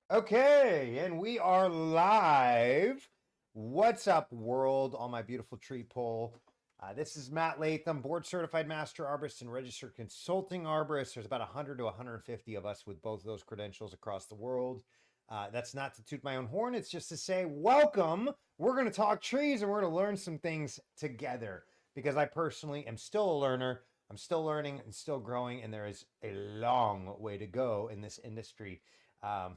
Okay, and we are live. What's up, world? All my beautiful tree pole. This is Matt Latham, board certified master arborist and registered consulting arborist. There's about 100 to 150 of us with both of those credentials across the world. That's not to toot my own horn, it's just to say, welcome. We're going to talk trees and we're going to learn some things together because I personally am still a learner. I'm still learning and still growing, and there is a long way to go in this industry. Um,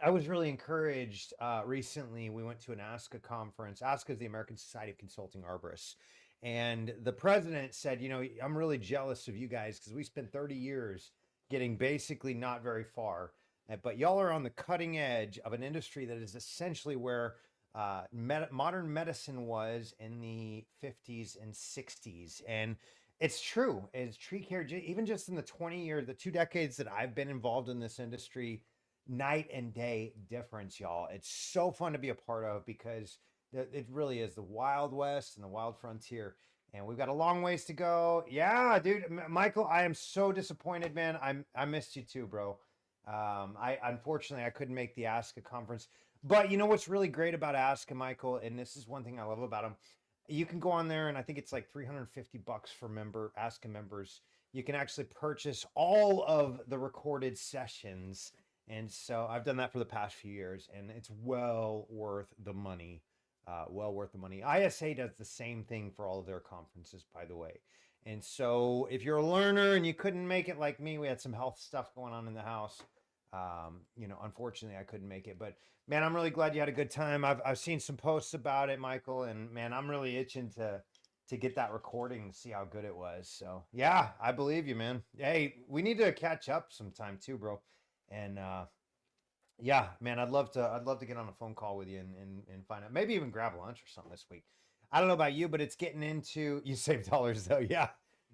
I was really encouraged recently. We went to an ASCA conference. ASCA is the American Society of Consulting Arborists. And the president said, I'm really jealous of you guys because we spent 30 years getting basically not very far. But y'all are on the cutting edge of an industry that is essentially where modern medicine was in the 50s and 60s. And it's true. It's tree care, even just in the 20 years, the 2 decades that I've been involved in this industry, night and day difference, y'all. It's so fun to be a part of because it really is the Wild West and the Wild Frontier. And we've got a long ways to go. Yeah, dude, Michael, I am so disappointed, man. I missed you too, bro. I unfortunately I couldn't make the ASCA conference, but you know what's really great about ASCA, Michael, and this is one thing I love about them. You can go on there, and I think it's like $350 for member ASCA members. You can actually purchase all of the recorded sessions, and so I've done that for the past few years, and it's well worth the money. Well worth the money. ISA does the same thing for all of their conferences, by the way. And so if you're a learner and you couldn't make it like me, we had some health stuff going on in the house. Unfortunately, I couldn't make it. But man, I'm really glad you had a good time. I've seen some posts about it, Michael, and man, I'm really itching to get that recording and see how good it was. So yeah, I believe you, man. Hey, we need to catch up sometime too, bro. And yeah, man, I'd love to get on a phone call with you and find out. Maybe even grab lunch or something this week. I don't know about you, but it's getting into you save dollars though. Yeah.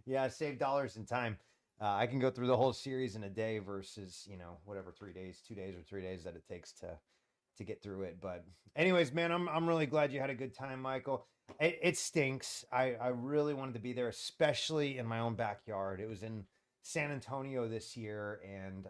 Yeah, save dollars and time. I can go through the whole series in a day versus, whatever 3 days, 2 days or 3 days that it takes to get through it. But anyways, man, I'm really glad you had a good time, Michael. It stinks. I really wanted to be there, especially in my own backyard. It was in San Antonio this year, and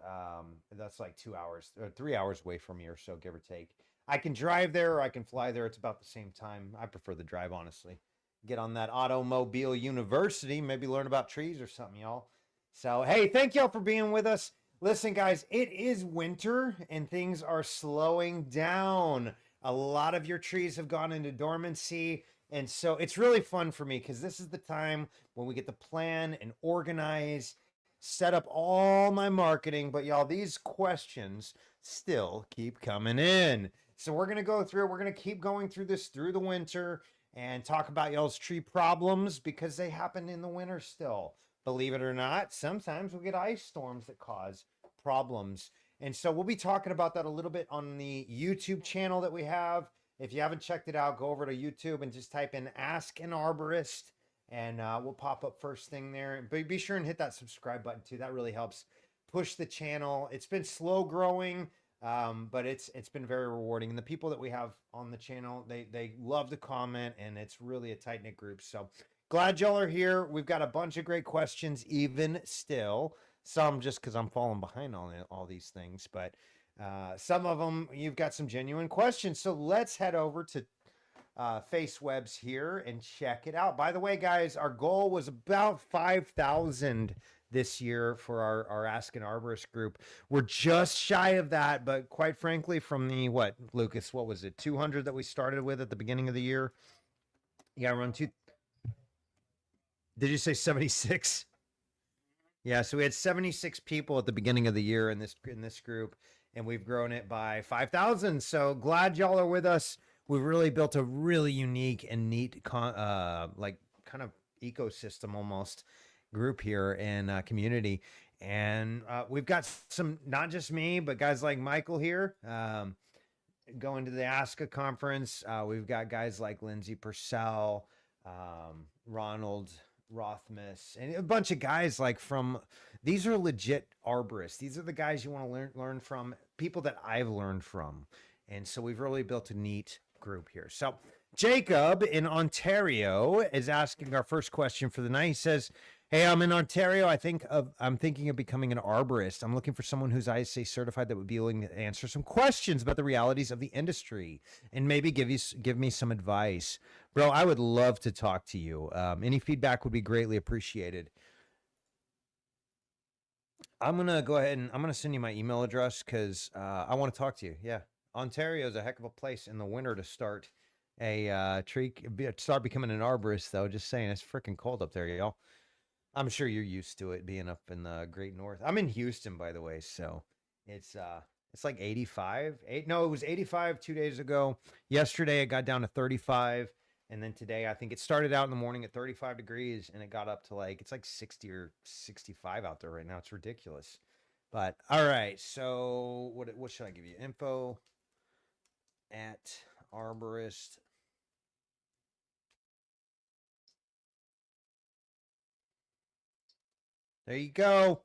that's like 2 hours or 3 hours away from me or so, give or take. I can drive there or I can fly there. It's about the same time. I prefer the drive, honestly. Get on that automobile university, maybe learn about trees or something, y'all. So, hey, thank y'all for being with us. Listen, guys, it is winter and things are slowing down. A lot of your trees have gone into dormancy. And so it's really fun for me because this is the time when we get to plan and organize, set up all my marketing. But y'all, these questions still keep coming in. So we're going to go through, we're going to keep going through this through the winter and talk about y'all's tree problems because they happen in the winter still. Believe it or not, sometimes we get ice storms that cause problems. And so we'll be talking about that a little bit on the YouTube channel that we have. If you haven't checked it out, go over to YouTube and just type in Ask an Arborist, and we'll pop up first thing there. But be sure and hit that subscribe button too. That really helps push the channel. It's been slow growing, but it's been very rewarding. And the people that we have on the channel, they love to comment, and it's really a tight knit group. So glad y'all are here. We've got a bunch of great questions, even still. Some just because I'm falling behind on all these things, but some of them you've got some genuine questions. So let's head over to FaceWebs here and check it out. By the way, guys, our goal was about 5,000 this year for our Ask an Arborist group. We're just shy of that, but quite frankly, from the Lucas, what was it, 200 that we started with at the beginning of the year? Yeah, around two. Did you say 76? Yeah, so we had 76 people at the beginning of the year in this group, and we've grown it by 5,000. So glad y'all are with us. We've really built a really unique and neat kind of ecosystem almost group here and community. And we've got some, not just me, but guys like Michael here going to the ASCA conference. We've got guys like Lindsay Purcell, Ronald Rothmus, and a bunch of guys these are legit arborists. These are the guys you want to learn from, people that I've learned from. And so we've really built a neat group here. So Jacob in Ontario is asking our first question for the night. He says, Hey, I'm in Ontario. I'm thinking of becoming an arborist. I'm looking for someone who's ISA certified that would be willing to answer some questions about the realities of the industry and maybe give me some advice. Bro, I would love to talk to you. Any feedback would be greatly appreciated. I'm gonna go ahead and I'm gonna send you my email address because I want to talk to you. Yeah, Ontario is a heck of a place in the winter to start a start becoming an arborist. Though, just saying, it's freaking cold up there, y'all. I'm sure you're used to it being up in the Great North. I'm in Houston, by the way, so it's it's like 85. No, it was 85 2 days ago. Yesterday it got down to 35, and then today I think it started out in the morning at 35 degrees, and it got up to like it's like 60 or 65 out there right now. It's ridiculous. But all right, so what should I give you? Info at Arborist. There you go.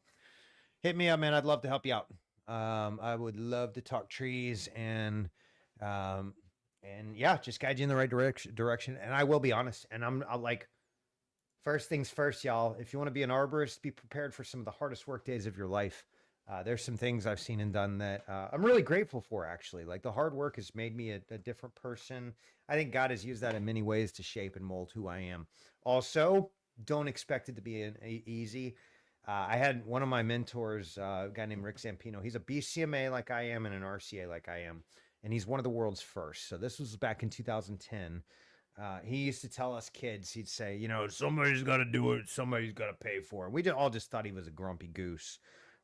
Hit me up, man. I'd love to help you out. I would love to talk trees um, and yeah, just guide you in the right direction. And I will be honest. And I'll like first things first, y'all. If you want to be an arborist, be prepared for some of the hardest work days of your life. There's some things I've seen and done that I'm really grateful for. Actually, like the hard work has made me a different person. I think God has used that in many ways to shape and mold who I am. Also, don't expect it to be easy. I had one of my mentors, a guy named Rick Zampino. He's a BCMA like I am and an RCA like I am. And he's one of the world's first. So this was back in 2010. He used to tell us kids, he'd say, you know, somebody's got to do it. Somebody's got to pay for it. We all just thought he was a grumpy goose.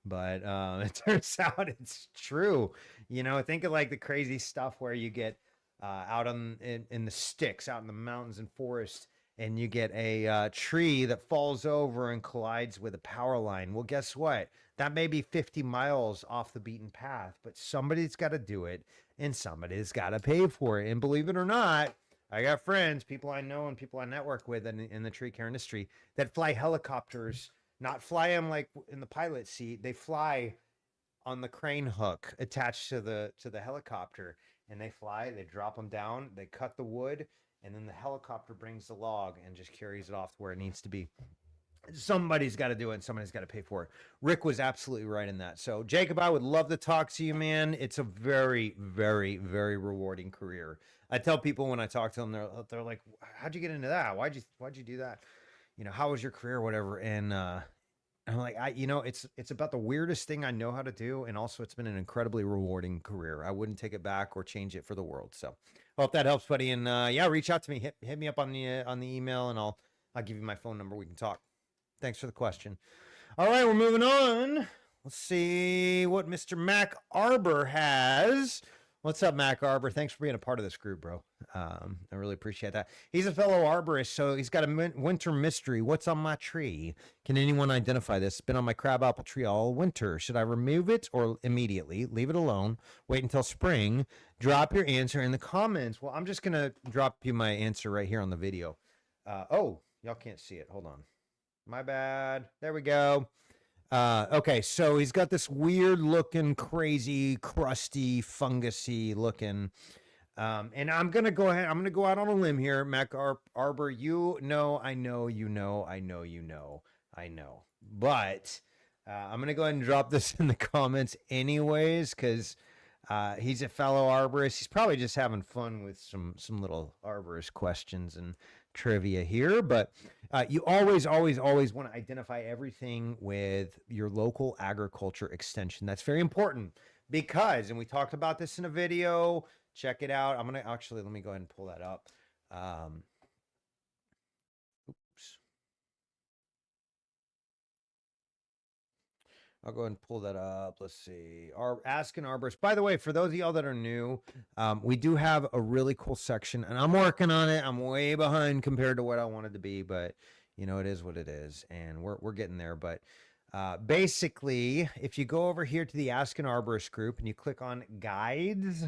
But it turns out it's true. You know, think of like the crazy stuff where you get out in the sticks, out in the mountains and forests, and you get a tree that falls over and collides with a power line. Well, guess what? That may be 50 miles off the beaten path, but somebody's got to do it and somebody's got to pay for it. And believe it or not, I got friends, people I know and people I network with in the tree care industry that fly helicopters, not fly them like in the pilot seat. They fly on the crane hook attached to the helicopter, and they fly, they drop them down, they cut the wood, and then the helicopter brings the log and just carries it off to where it needs to be. Somebody's got to do it and somebody's got to pay for it. Rick was absolutely right in that. So Jacob, I would love to talk to you, man. It's a very, very, very rewarding career. I tell people when I talk to them, they're like, how'd you get into that? Why'd you do that? You know, how was your career, whatever? And I'm like, it's about the weirdest thing I know how to do. And also it's been an incredibly rewarding career. I wouldn't take it back or change it for the world. So hope that helps, buddy. And yeah, reach out to me, hit me up on the email, and I'll give you my phone number. We can talk. Thanks for the question. All right, we're moving on. Let's see what Mr. Mac Arbor has. What's up, Mac Arbor? Thanks for being a part of this group, bro. I really appreciate that. He's a fellow arborist, so he's got a winter mystery. What's on my tree? Can anyone identify this? It's been on my crabapple tree all winter. Should I remove it or immediately leave it alone? Wait until spring? Drop your answer in the comments. Well, I'm just going to drop you my answer right here on the video. Oh, y'all can't see it. Hold on. My bad. There we go. Okay, so he's got this weird looking, crazy, crusty, fungusy looking. And I'm going to go ahead. I'm going to go out on a limb here. Mac Arbor, you know, I know, you know, I know, you know, I know. But I'm going to go ahead and drop this in the comments anyways, because he's a fellow arborist. He's probably just having fun with some little arborist questions and trivia here, but you always want to identify everything with your local agriculture extension. That's very important because, and we talked about this in a video, check it out. I'm going to actually, let me go ahead and pull that up. Oops. I'll go ahead and pull that up. Let's see. Ask an Arborist. By the way, for those of y'all that are new, we do have a really cool section, and I'm working on it. I'm way behind compared to what I wanted to be, but you know, it is what it is, and we're getting there. But basically, if you go over here to the Ask an Arborist group and you click on guides,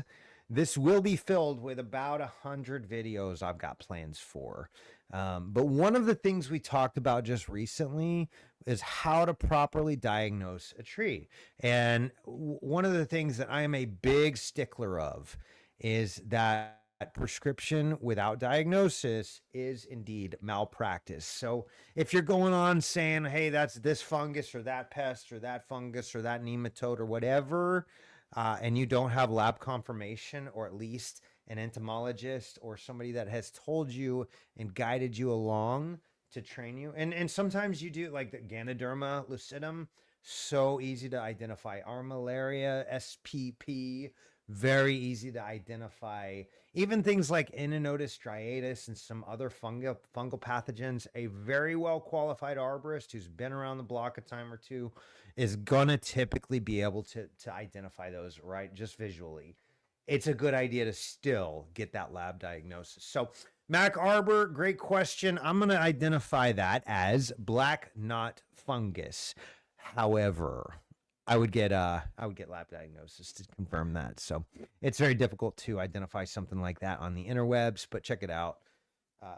this will be filled with about 100 videos I've got plans for. But one of the things we talked about just recently is how to properly diagnose a tree. And one of the things that I am a big stickler of is that prescription without diagnosis is indeed malpractice. So if you're going on saying, hey, that's this fungus or that pest or that fungus or that nematode or whatever, and you don't have lab confirmation, or at least an entomologist or somebody that has told you and guided you along to train you. And sometimes you do, like the Ganoderma lucidum, so easy to identify. Armillaria spp, very easy to identify. Even things like Inonotus striatus and some other fungal pathogens, a very well qualified arborist who's been around the block a time or two is gonna typically be able to identify those, right? Just visually. It's a good idea to still get that lab diagnosis. So Mac Arbor, great question. I'm going to identify that as black knot fungus. However, I would get lab diagnosis to confirm that. So it's very difficult to identify something like that on the interwebs, but check it out.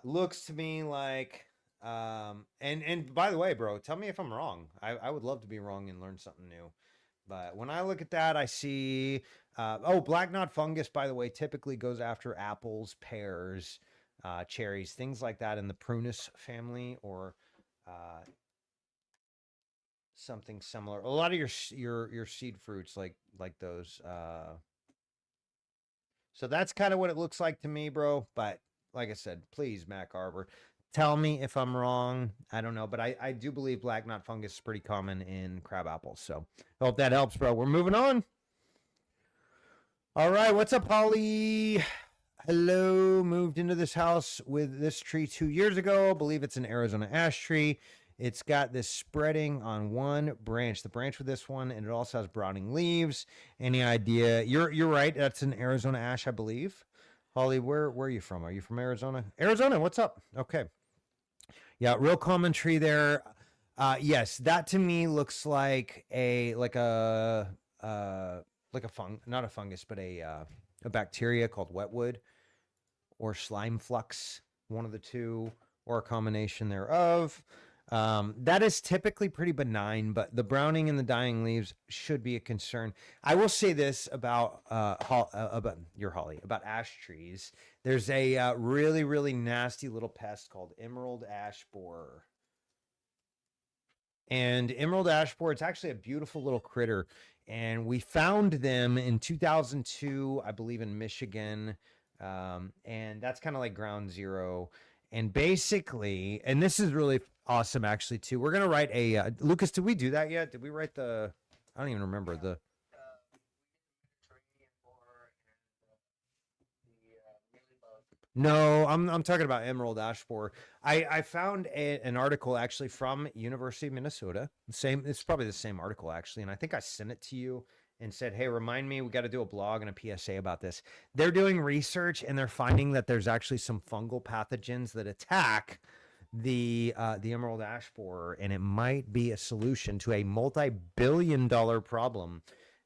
Looks to me like, and by the way, bro, tell me if I'm wrong. I would love to be wrong and learn something new. But when I look at that, I see, black knot fungus, by the way, typically goes after apples, pears, cherries, things like that in the Prunus family, or something similar. A lot of your seed fruits, like those. So that's kind of what it looks like to me, bro. But like I said, please, Mac Arbor, tell me if I'm wrong. I don't know, but I do believe black knot fungus is pretty common in crab apples. So I hope that helps, bro. We're moving on. All right, what's up, Holly? Hello, moved into this house with this tree 2 years ago. I believe it's an Arizona ash tree. It's got this spreading on one branch, the branch with this one, and it also has browning leaves. Any idea? You're right. That's an Arizona ash, I believe. Holly, where are you from? Are you from Arizona? Arizona, what's up? Okay. Yeah, real common tree there. Yes, that to me looks like a not a fungus, but a bacteria called wetwood or slime flux, one of the two, or a combination thereof. That is typically pretty benign, but the browning and the dying leaves should be a concern. I will say this about about ash trees. There's a really, really nasty little pest called emerald ash borer. And emerald ash borer, it's actually a beautiful little critter. And we found them in 2002, I believe, in Michigan. And that's kind of like ground zero. And basically, and this is really awesome, actually, too. We're going to write a, Lucas, did we do that yet? Did we write I don't even remember the. No, I'm talking about emerald ash borer. I found an article actually from University of Minnesota. It's probably the same article, actually. And I think I sent it to you and said, hey, remind me, we got to do a blog and a PSA about this. They're doing research and they're finding that there's actually some fungal pathogens that attack the emerald ash borer, and it might be a solution to a multi-billion-dollar problem.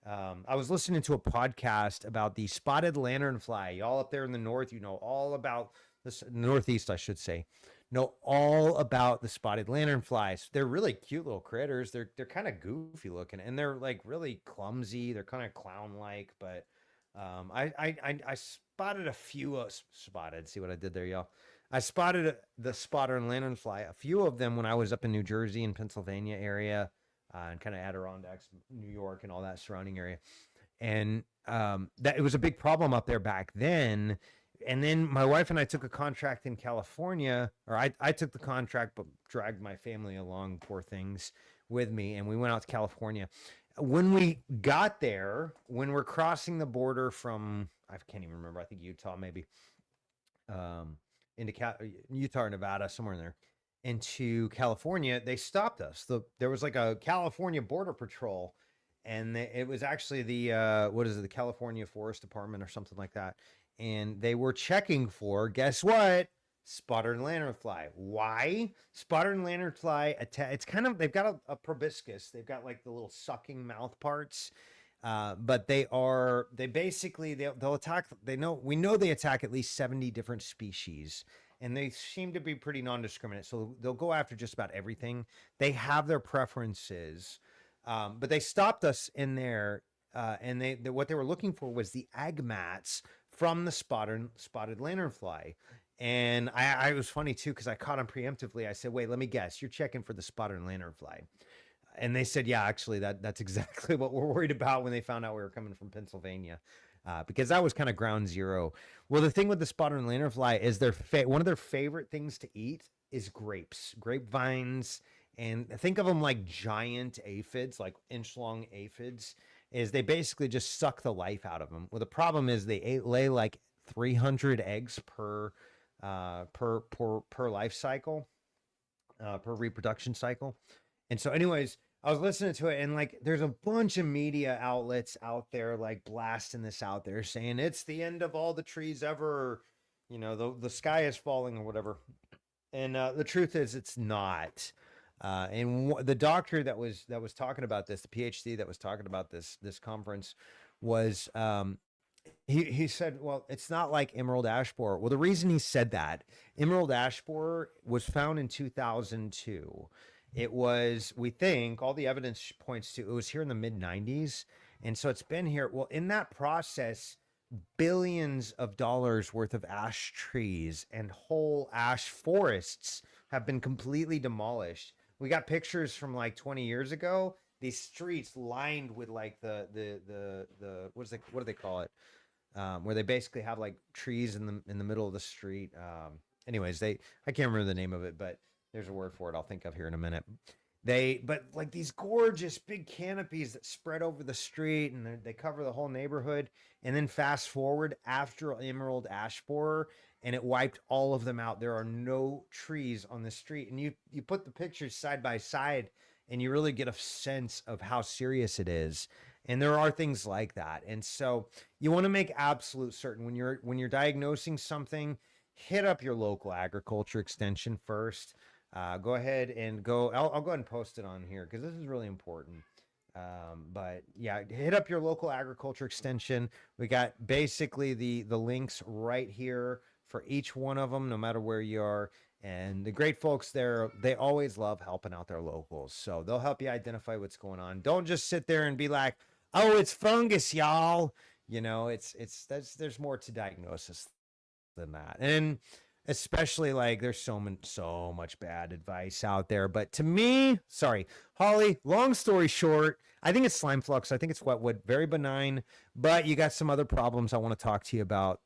I was listening to a podcast about the spotted lanternfly. Y'all up there in the north, you know all about this, northeast, I should say, know all about the spotted lanternflies. They're really cute little critters. They're kind of goofy looking, and they're like really clumsy. They're kind of clown-like, but I spotted a few spotted. See what I did there, y'all? I spotted the spotter and lanternfly, a few of them when I was up in New Jersey and Pennsylvania area, and kind of Adirondacks, New York, and all that surrounding area. And that it was a big problem up there back then. And then my wife and I took a contract in California, or I took the contract, but dragged my family along, poor things, with me. And we went out to California. When we got there, when we're crossing the border from, I can't even remember, I think Utah maybe, into Utah or Nevada, somewhere in there, into California, they stopped us. There was like a California Border Patrol, and it was actually the California Forest Department or something like that. And they were checking for, guess what? Spotted lanternfly. Why? Spotted lanternfly, it's kind of, they've got a proboscis. They've got like the little sucking mouth parts. But they'll attack. We know they attack at least 70 different species, and they seem to be pretty non-discriminate. So they'll go after just about everything. They have their preferences, but they stopped us in there, and what they were looking for was the agmats from the spotted lanternfly. And I was funny too because I caught him preemptively. I said, "Wait, let me guess. You're checking for the spotted lanternfly." And they said, "Yeah, actually, that's exactly what we're worried about." When they found out we were coming from Pennsylvania, because that was kind of ground zero. Well, the thing with the spotted lanternfly is one of their favorite things to eat is grapes, grapevines, and think of them like giant aphids, like inch-long aphids. Is they basically just suck the life out of them. Well, the problem is they lay like 300 eggs per life cycle, per reproduction cycle. And so, anyways, I was listening to it, and like, there's a bunch of media outlets out there, like blasting this out there, saying it's the end of all the trees ever. You know, the sky is falling or whatever. And the truth is, it's not. The doctor that was talking about this, the PhD that was talking about this conference, was he said, well, it's not like emerald ash borer. Well, the reason he said that, emerald ash borer was found in 2002. It was, we think, all the evidence points to, it was here in the mid 90s. And so it's been here. Well, in that process, billions of dollars worth of ash trees and whole ash forests have been completely demolished. We got pictures from like 20 years ago. These streets lined with like the what do they call it? Where they basically have like trees in the middle of the street. Anyways, I can't remember the name of it, but there's a word for it I'll think of here in a minute. But like these gorgeous big canopies that spread over the street, and they cover the whole neighborhood. And then fast forward after emerald ash borer, and it wiped all of them out. There are no trees on the street. And you put the pictures side by side, and you really get a sense of how serious it is. And there are things like that. And so you want to make absolute certain when you're diagnosing something, hit up your local agriculture extension first. Go ahead and go. I'll go ahead and post it on here because this is really important. But yeah, hit up your local agriculture extension. We got basically the links right here for each one of them, no matter where you are. And the great folks there, they always love helping out their locals. So they'll help you identify what's going on. Don't just sit there and be like, "Oh, it's fungus, y'all." You know, there's more to diagnosis than that. And especially like there's so much bad advice out there. But to me, sorry, Holly, long story short, I think it's slime flux. I think it's wetwood, very benign, but you got some other problems I want to talk to you about.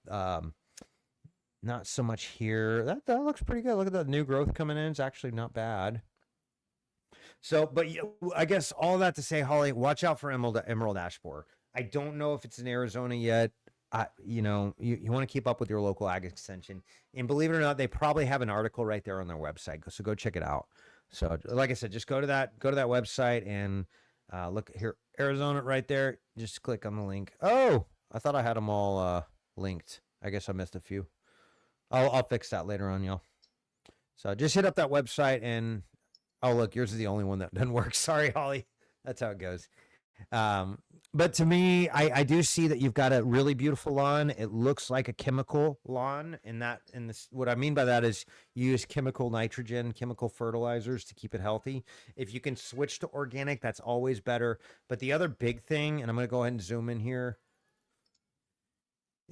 Not so much here. That looks pretty good. Look at the new growth coming in. It's actually not bad. So, but I guess all that to say, Holly, watch out for emerald ash borer. I don't know if it's in Arizona yet. You want to keep up with your local ag extension, and believe it or not, they probably have an article right there on their website. So go check it out. So like I said, just go to that website and look here, Arizona right there. Just click on the link. Oh, I thought I had them all linked. I guess I missed a few. I'll fix that later on, y'all. So just hit up that website and, oh, look, yours is the only one that doesn't work. Sorry, Holly. That's how it goes. But to me, I do see that you've got a really beautiful lawn. It looks like a chemical lawn. What I mean by that is you use chemical nitrogen, chemical fertilizers to keep it healthy. If you can switch to organic, that's always better. But the other big thing, and I'm going to go ahead and zoom in here,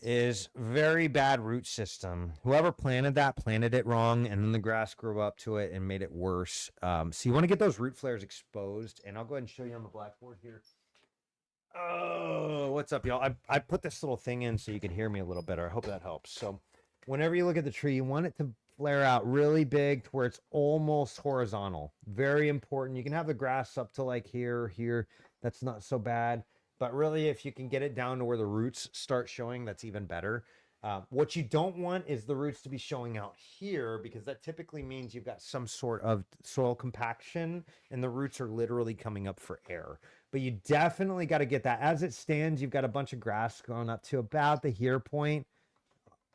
is very bad root system. Whoever planted it wrong, and then the grass grew up to it and made it worse. So you want to get those root flares exposed, and I'll go ahead and show you on the blackboard here. Oh, what's up, y'all? I put this little thing in so you can hear me a little better. I hope that helps. So whenever you look at the tree, you want it to flare out really big to where it's almost horizontal. Very important. You can have the grass up to like here. That's not so bad. But really, if you can get it down to where the roots start showing, that's even better. What you don't want is the roots to be showing out here, because that typically means you've got some sort of soil compaction and the roots are literally coming up for air. But you definitely got to get that. As it stands, you've got a bunch of grass going up to about the here point,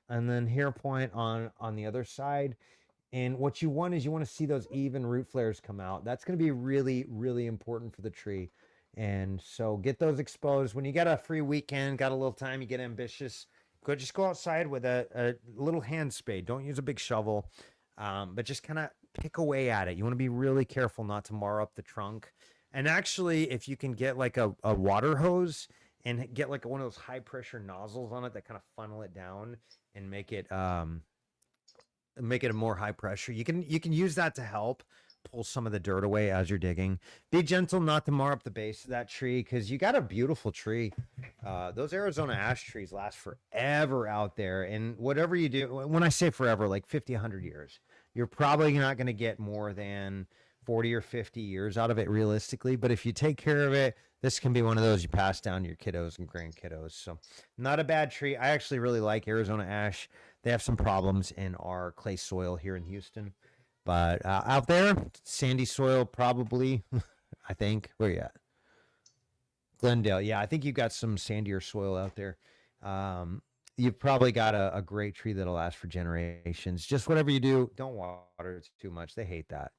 and then here point on the other side. And what you want is you want to see those even root flares come out. That's going to be really, really important for the tree. And so get those exposed. When you got a free weekend, got a little time, you get ambitious, just go outside with a little hand spade. Don't use a big shovel, but just kind of pick away at it. You want to be really careful not to mar up the trunk. And actually, if you can get like a water hose and get like one of those high pressure nozzles on it that kind of funnel it down and make it a more high pressure. You can use that to help pull some of the dirt away as you're digging. Be gentle not to mar up the base of that tree, because you got a beautiful tree. Those Arizona ash trees last forever out there, and whatever you do, when I say forever, like 50, 100 years, you're probably not going to get more than 40 or 50 years out of it realistically. But if you take care of it, this can be one of those you pass down to your kiddos and grandkiddos. So not a bad tree. I actually really like Arizona ash. They have some problems in our clay soil here in Houston, but out there, sandy soil probably. I think. Where you at? Glendale. Yeah, I think you've got some sandier soil out there. You've probably got a great tree that'll last for generations. Just whatever you do, don't water it too much. They hate that.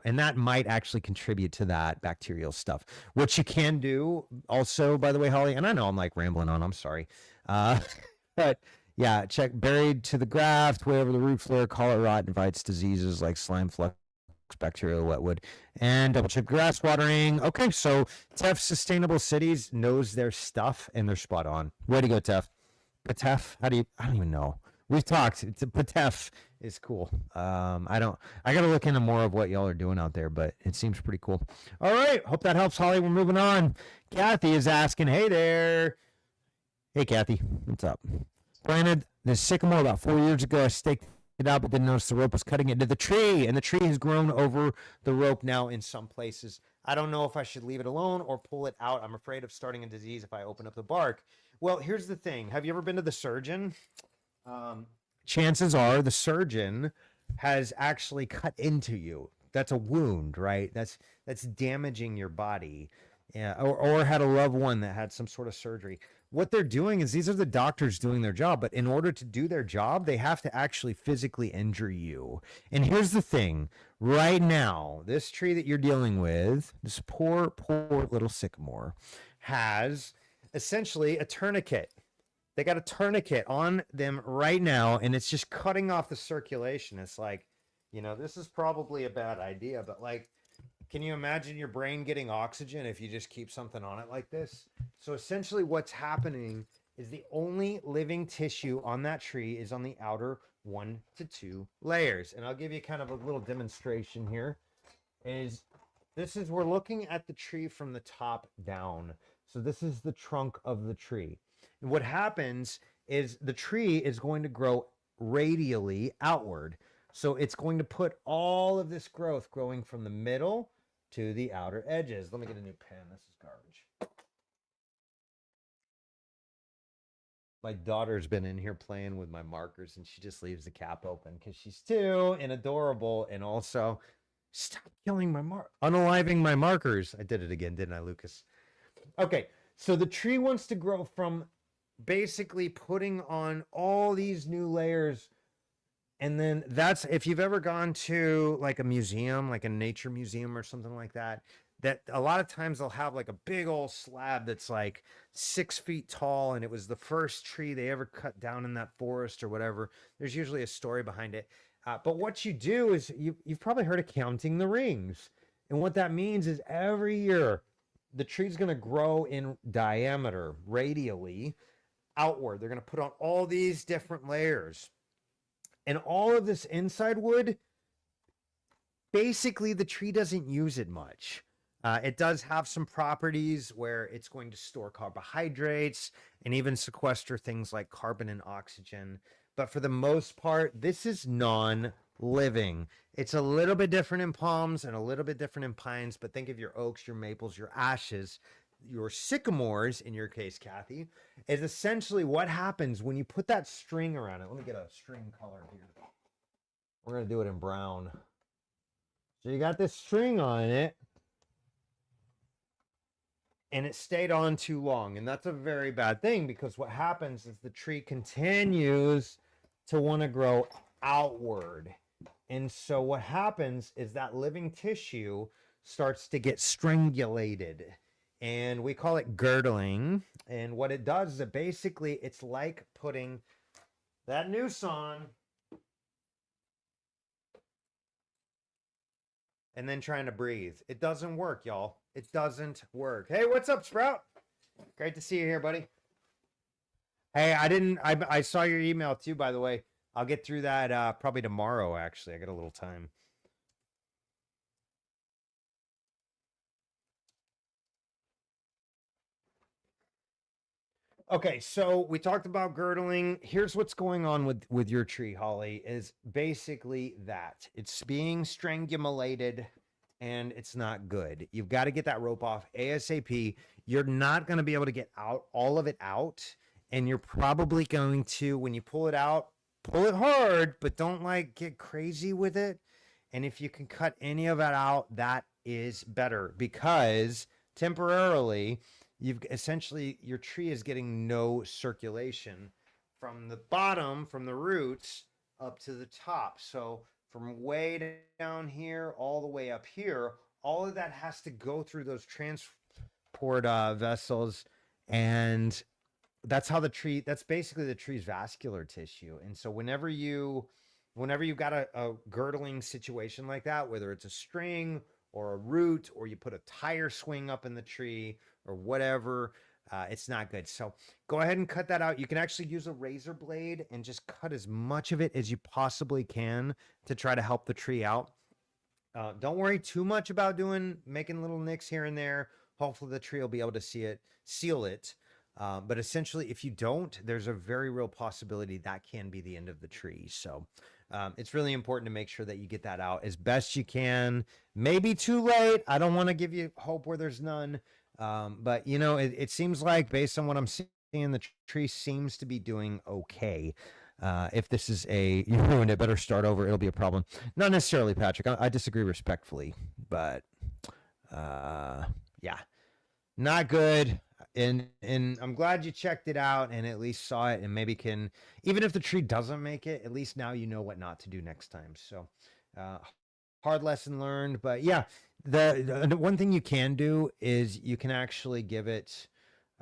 And that might actually contribute to that bacterial stuff. What you can do also, by the way, Holly, and I know I'm like rambling on, I'm sorry. But yeah, check buried to the graft, way over the root flare, call it rot, invites diseases like slime, flux, bacterial, wetwood, and double check grass watering. Okay, so Tef Sustainable Cities knows their stuff and they're spot on. Way to go, Tef. Patef, I don't even know. We've talked. Patef is cool. I gotta look into more of what y'all are doing out there, but it seems pretty cool. All right, hope that helps, Holly. We're moving on. Kathy is asking, hey there. Hey, Kathy, what's up? Planted this sycamore about 4 years ago. I staked it out, but didn't notice the rope was cutting into the tree, and the tree has grown over the rope now in some places. I don't know if I should leave it alone or pull it out. I'm afraid of starting a disease if I open up the bark. Well, here's the thing. Have you ever been to the surgeon? Chances are the surgeon has actually cut into you. That's a wound, right? That's damaging your body. Yeah, or had a loved one that had some sort of surgery. What they're doing is these are the doctors doing their job, but in order to do their job, they have to actually physically injure you. And here's the thing. Right now, this tree that you're dealing with, this poor little sycamore, has essentially a tourniquet. They got a tourniquet on them right now, and it's just cutting off the circulation. It's like, this is probably a bad idea, but like, can you imagine your brain getting oxygen if you just keep something on it like this? So essentially what's happening is the only living tissue on that tree is on the outer 1 to 2 layers. And I'll give you kind of a little demonstration here. We're looking at the tree from the top down. So this is the trunk of the tree. And what happens is the tree is going to grow radially outward. So it's going to put all of this growth growing from the middle to the outer edges. Let me get a new pen. This is garbage. My daughter's been in here playing with my markers, and she just leaves the cap open because she's 2 and adorable, and also stop killing unaliving my markers. I did it again, didn't I, Lucas? Okay, so the tree wants to grow from basically putting on all these new layers. And then that's, if you've ever gone to like a museum, like a nature museum or something like that, that a lot of times they'll have like a big old slab that's like 6 feet tall, and it was the first tree they ever cut down in that forest or whatever. There's usually a story behind it. But what you do is you've probably heard of counting the rings. And what that means is every year the tree's going to grow in diameter radially outward. They're going to put on all these different layers. And all of this inside wood, basically the tree doesn't use it much. It does have some properties where it's going to store carbohydrates and even sequester things like carbon and oxygen. But for the most part, this is non-living. It's a little bit different in palms and a little bit different in pines, but think of your oaks, your maples, your ashes, your sycamores, in your case, Kathy, is essentially what happens when you put that string around it. Let me get a string color here. We're going to do it in brown. So you got this string on it, and it stayed on too long. And that's a very bad thing, because what happens is the tree continues to want to grow outward. And so what happens is that living tissue starts to get strangulated. And we call it girdling. And what it does is it basically, it's like putting that noose on and then trying to breathe. It doesn't work, y'all. It doesn't work. Hey, what's up, Sprout? Great to see you here, buddy. Hey, I saw your email too, by the way. I'll get through that probably tomorrow, actually. I got a little time. Okay, so we talked about girdling. Here's what's going on with your tree, Holly, is basically that it's being strangulated and it's not good. You've got to get that rope off ASAP. You're not going to be able to get out all of it out, and you're probably going to, when you pull it out, pull it hard, but don't like get crazy with it. And if you can cut any of that out, that is better, because temporarily you've essentially, your tree is getting no circulation from the bottom, from the roots up to the top. So from way down here all the way up here, all of that has to go through those transport vessels, and that's how the tree, that's basically the tree's vascular tissue. And so whenever you've got a girdling situation like that, whether it's a string or a root, or you put a tire swing up in the tree or whatever, it's not good. So go ahead and cut that out. You can actually use a razor blade and just cut as much of it as you possibly can to try to help the tree out. Don't worry too much about making little nicks here and there. Hopefully the tree will be able to seal it. But essentially, if you don't, there's a very real possibility that can be the end of the tree. So it's really important to make sure that you get that out as best you can. Maybe too late. I don't want to give you hope where there's none. But you know, it seems like, based on what I'm seeing, the tree seems to be doing okay. If this is you ruined it, better start over. It'll be a problem. Not necessarily, Patrick. I disagree respectfully, but yeah, not good. And I'm glad you checked it out and at least saw it, and maybe can, even if the tree doesn't make it, at least now you know what not to do next time. So hard lesson learned. But yeah, the one thing you can do is you can actually give it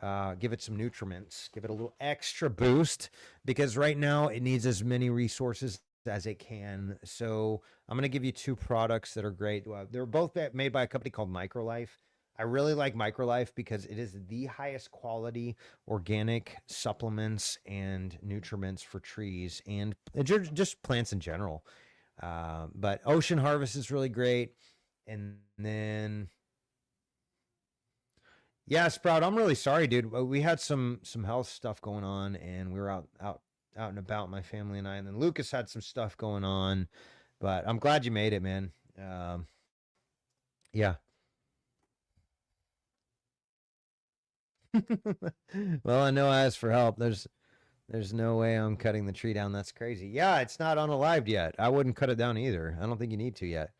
some nutriments, give it a little extra boost, because right now it needs as many resources as it can. So I'm going to give you two products that are great. They're both made by a company called Microlife. I really like Microlife because it is the highest quality organic supplements and nutriments for trees and just plants in general. But Ocean Harvest is really great. And then, yeah, Sprout, I'm really sorry, dude. We had some health stuff going on, and we were out and about, my family and I. And then Lucas had some stuff going on, but I'm glad you made it, man. Yeah. Well, I know I asked for help. There's no way I'm cutting the tree down. That's crazy. Yeah, it's not unalived yet. I wouldn't cut it down either. I don't think you need to yet.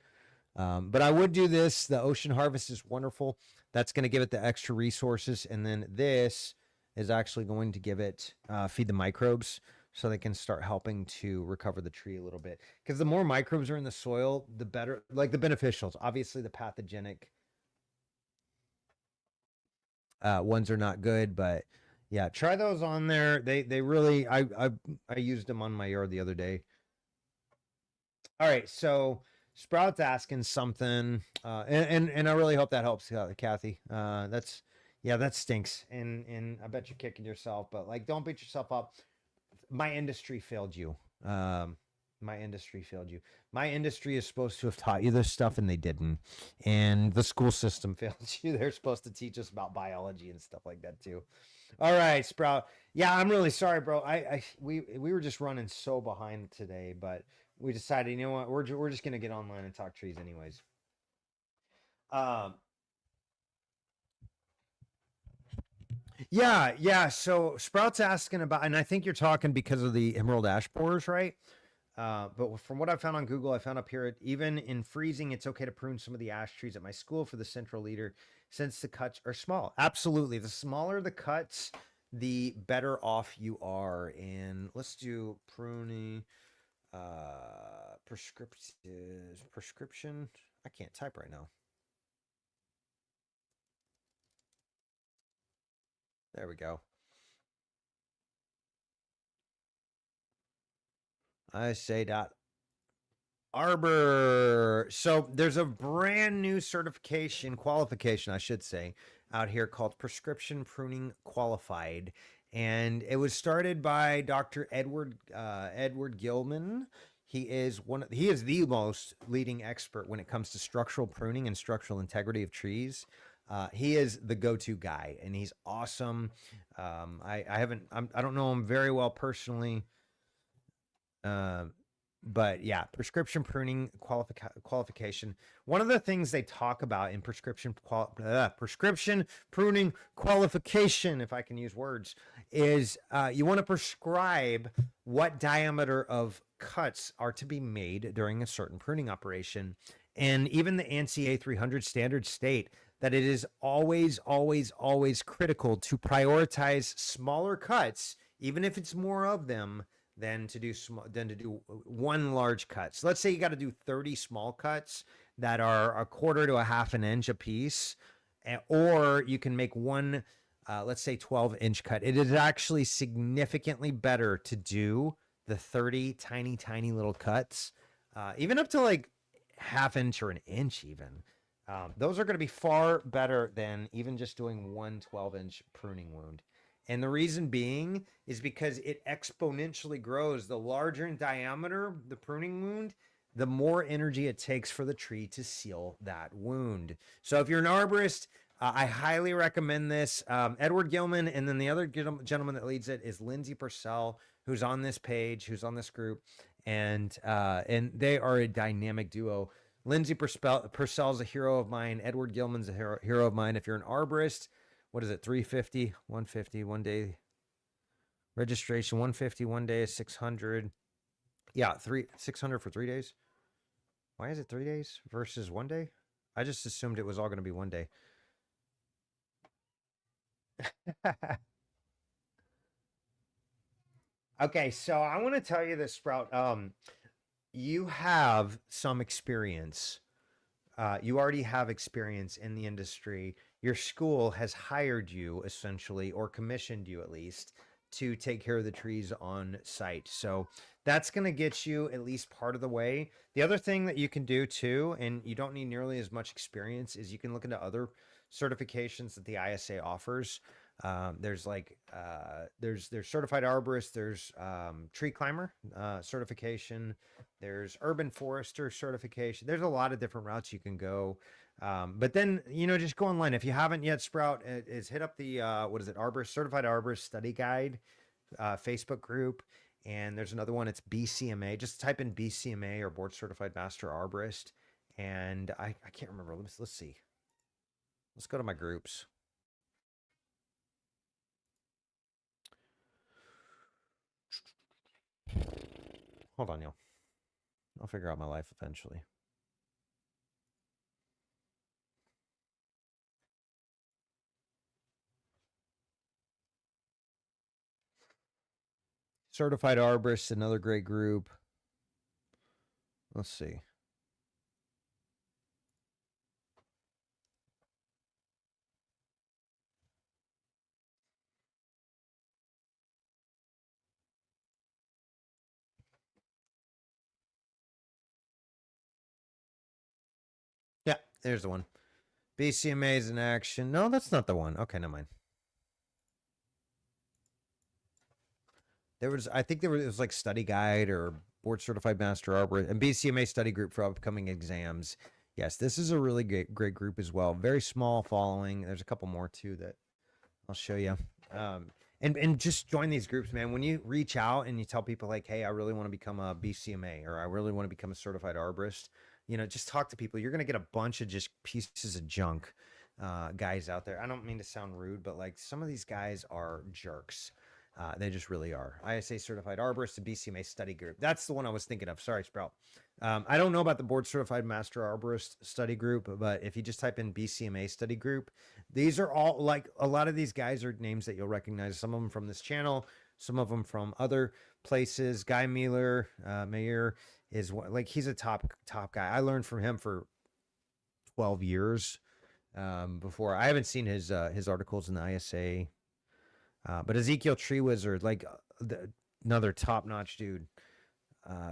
But I would do this. The Ocean Harvest is wonderful. That's going to give it the extra resources. And then this is actually going to give it, feed the microbes so they can start helping to recover the tree a little bit. Because the more microbes are in the soil, the better, like the beneficials. Obviously, the pathogenic ones are not good, but yeah, try those on there. They really, I used them on my yard the other day. All right, so Sprout's asking something, and I really hope that helps, Kathy. That stinks, and I bet you're kicking yourself, but like, don't beat yourself up. My industry failed you. My industry failed you. My industry is supposed to have taught you this stuff, and they didn't. And the school system failed you. They're supposed to teach us about biology and stuff like that too. All right, Sprout. Yeah, I'm really sorry, bro. We were just running so behind today, but we decided, you know what, we're just gonna get online and talk trees anyways. Um, yeah. So Sprout's asking about, and I think you're talking because of the emerald ash borers, right? But from what I found on Google, I found up here, even in freezing, it's okay to prune some of the ash trees at my school for the central leader, since the cuts are small. Absolutely. The smaller the cuts, the better off you are. And let's do pruning, prescription. I can't type right now. There we go. I say dot Arbor. So there's a brand new qualification, I should say, out here called Prescription Pruning Qualified, and it was started by Dr. Edward Gilman. He is the most leading expert when it comes to structural pruning and structural integrity of trees. He is the go-to guy, and he's awesome. I don't know him very well personally, uh, but yeah, prescription pruning qualification. One of the things they talk about in prescription pruning qualification, if I can use words, is you want to prescribe what diameter of cuts are to be made during a certain pruning operation. And even the ANSI A300 standards state that it is always, always, always critical to prioritize smaller cuts, even if it's more of them, than to do one large cut. So let's say you got to do 30 small cuts that are a quarter to a half an inch a piece, or you can make one, let's say 12-inch cut. It is actually significantly better to do the 30 tiny little cuts, even up to like half inch or an inch even. Those are going to be far better than even just doing one 12-inch pruning wound. And the reason being is because it exponentially grows. The larger in diameter the pruning wound, the more energy it takes for the tree to seal that wound. So if you're an arborist, I highly recommend this. Edward Gilman, and then the other gentleman that leads it is Lindsay Purcell, who's on this page, who's on this group, and they are a dynamic duo. Lindsay Purcell's a hero of mine. Edward Gilman's a hero of mine. If you're an arborist, what is it? 350, 150, 1 day registration, 150, 1 day is 600. Yeah, 600 for 3 days. Why is it 3 days versus 1 day? I just assumed it was all going to be 1 day. Okay, so I want to tell you this, Sprout. You have some experience. You already have experience in the industry. Your school has hired you essentially, or commissioned you at least, to take care of the trees on site. So that's going to get you at least part of the way. The other thing that you can do too, and you don't need nearly as much experience, is you can look into other certifications that the ISA offers. There's certified arborist, there's tree climber certification, there's urban forester certification. There's a lot of different routes you can go. But then, just go online. If you haven't yet, Sprout, is hit up the, Arborist, Certified Arborist Study Guide Facebook group. And there's another one, it's BCMA. Just type in BCMA or Board Certified Master Arborist. And I can't remember. Let's see. Let's go to my groups. Hold on, y'all. I'll figure out my life eventually. Certified Arborist, another great group. Let's see. Yeah, there's the one. BCMA is in action. No, that's not the one. Okay, never mind. I think it was like study guide or board certified master arborist and BCMA study group for upcoming exams. Yes, this is a really great group as well. Very small following. There's a couple more too that I'll show you. And just join these groups, man. When you reach out and you tell people like, hey, I really want to become a BCMA or I really want to become a certified arborist, just talk to people. You're going to get a bunch of just pieces of junk guys out there. I don't mean to sound rude, but like some of these guys are jerks. They just really are. ISA Certified Arborist and BCMA Study Group. That's the one I was thinking of. Sorry, Sprout. I don't know about the Board Certified Master Arborist Study Group, but if you just type in BCMA Study Group, these are all, like, a lot of these guys are names that you'll recognize. Some of them from this channel, some of them from other places. Guy Mayer is like, he's a top guy. I learned from him for 12 years before. I haven't seen his articles in the ISA. But Ezekiel Tree Wizard, like another top-notch dude.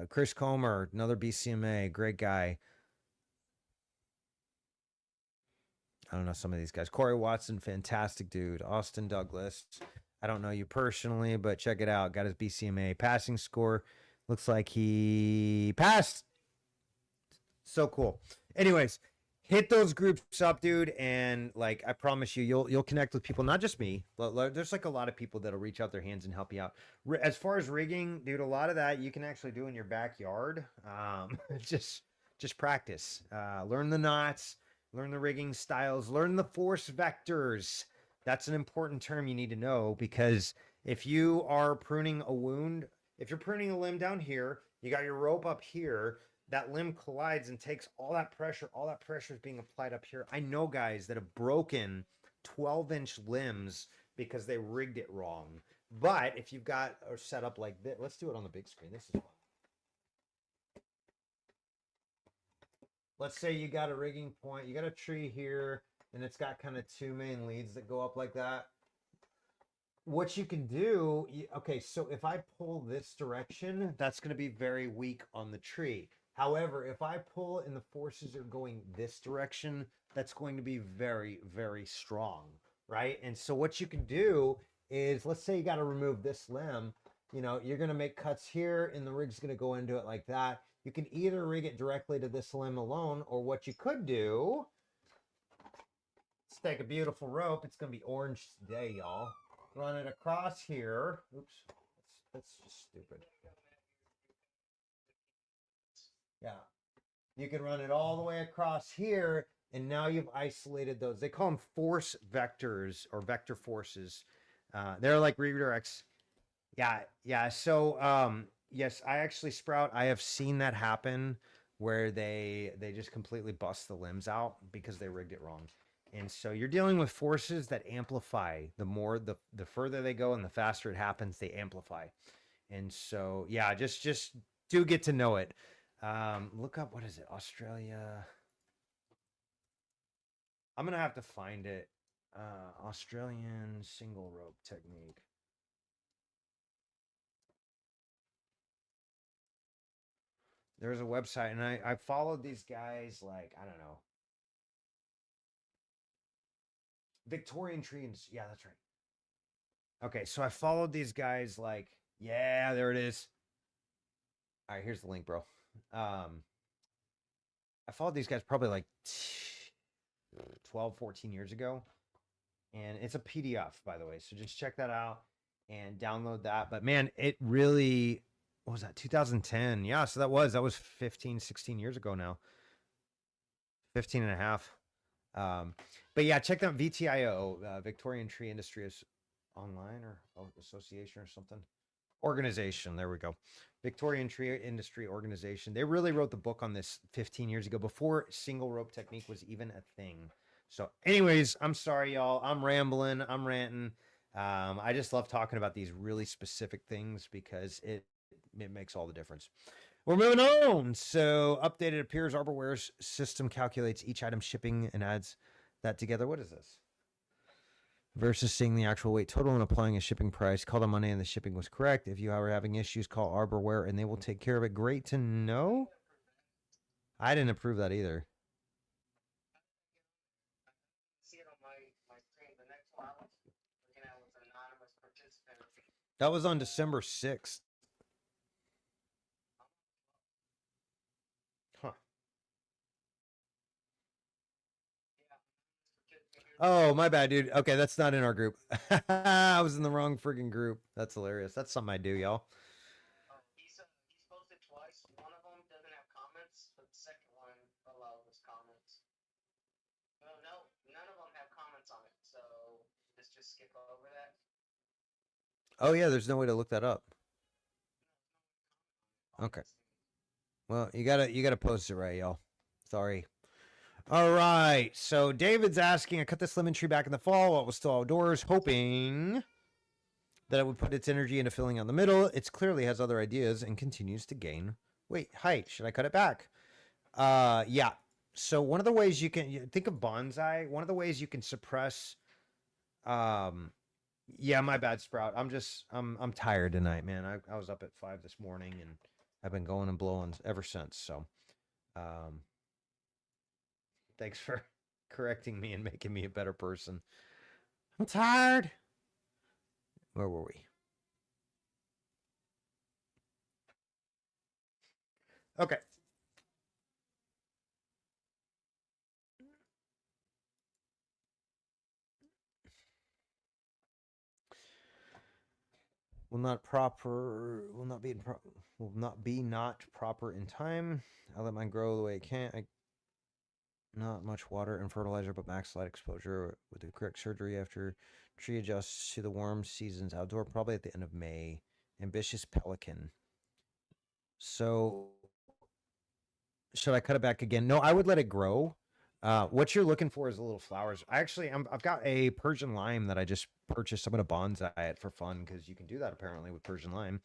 Chris Comer, another BCMA, great guy. I don't know some of these guys. Corey Watson, fantastic dude. Austin Douglas. I don't know you personally, but check it out. Got his BCMA passing score. Looks like he passed. So cool. Anyways, hit those groups up, dude, and like I promise you, you'll connect with people. Not just me, but there's like a lot of people that'll reach out their hands and help you out. As far as rigging, dude, a lot of that you can actually do in your backyard. Just practice. Learn the knots, learn the rigging styles, learn the force vectors. That's an important term you need to know because if you are pruning a wound, if you're pruning a limb down here, you got your rope up here, that limb collides and takes all that pressure is being applied up here. I know guys that have broken 12-inch limbs because they rigged it wrong. But if you've got a setup like this, let's do it on the big screen. This is fun. Let's say you got a rigging point, you got a tree here, and it's got kind of two main leads that go up like that. What you can do, okay, so if I pull this direction, that's going to be very weak on the tree. However, if I pull and the forces are going this direction, that's going to be very, very strong, right? And so what you can do is, let's say you got to remove this limb, you know, you're going to make cuts here and the rig's going to go into it like that. You can either rig it directly to this limb alone, or what you could do, let's take a beautiful rope. It's going to be orange today, y'all. Run it across here. Oops, that's just stupid. Yeah, you can run it all the way across here, and now you've isolated those. They call them force vectors or vector forces. They're like redirects. Yeah. So, yes, I actually, Sprout, I have seen that happen where they just completely bust the limbs out because they rigged it wrong. And so you're dealing with forces that amplify. The further they go and the faster it happens, they amplify. And so, yeah, just do get to know it. Look up, what is it? Australia. I'm going to have to find it. Australian single rope technique. There's a website, and I followed these guys like, I don't know. Victorian trees. Yeah, that's right. Okay, so I followed these guys like, yeah, there it is. All right, here's the link, bro. I followed these guys probably like 12, 14 years ago. And it's a PDF, by the way. So just check that out and download that. But man, it really, what was that? 2010. Yeah, so that was 15, 16 years ago now. 15 and a half. But yeah, check out VTIO, Victorian Tree Industry Online or Association or something. Organization. There we go. Victorian Tree Industry Organization. They really wrote the book on this 15 years ago before single rope technique was even a thing. So anyways, I'm sorry, y'all. I'm rambling. I'm ranting. I just love talking about these really specific things because it makes all the difference. We're moving on. So updated appears Arborware's system calculates each item shipping and adds that together. What is this? Versus seeing the actual weight total and applying a shipping price. Call them Monday and the shipping was correct. If you are having issues, call Arborware and they will take care of it. Great to know. I didn't approve that either. That was on December 6th. Huh. Oh, my bad, dude. Okay, that's not in our group. I was in the wrong freaking group. That's hilarious. That's something I do, y'all. He's posted twice. One of them doesn't have comments, but the second one allows comments. No, none of them have comments on it. So just skip over that. Oh yeah, there's no way to look that up. Okay. Well, you gotta post it right, y'all. Sorry. All right. So David's asking, I cut this lemon tree back in the fall while it was still outdoors, hoping that it would put its energy into filling out the middle. It clearly has other ideas and continues to gain height. Should I cut it back? Yeah. So one of the ways you can think of bonsai, one of the ways you can suppress, yeah, my bad, Sprout. I'm tired tonight, man. I was up at 5 this morning and I've been going and blowing ever since. So, thanks for correcting me and making me a better person. I'm tired. Where were we? Okay. Will not be not proper in time. I let mine grow the way it can. Not much water and fertilizer, but max light exposure with the correct surgery after tree adjusts to the warm seasons outdoor, probably at the end of May. Ambitious pelican. So should I cut it back again? No, I would let it grow. What you're looking for is the little flowers. I've got a Persian lime that I just purchased. I'm gonna bonsai it for fun because you can do that apparently with Persian lime.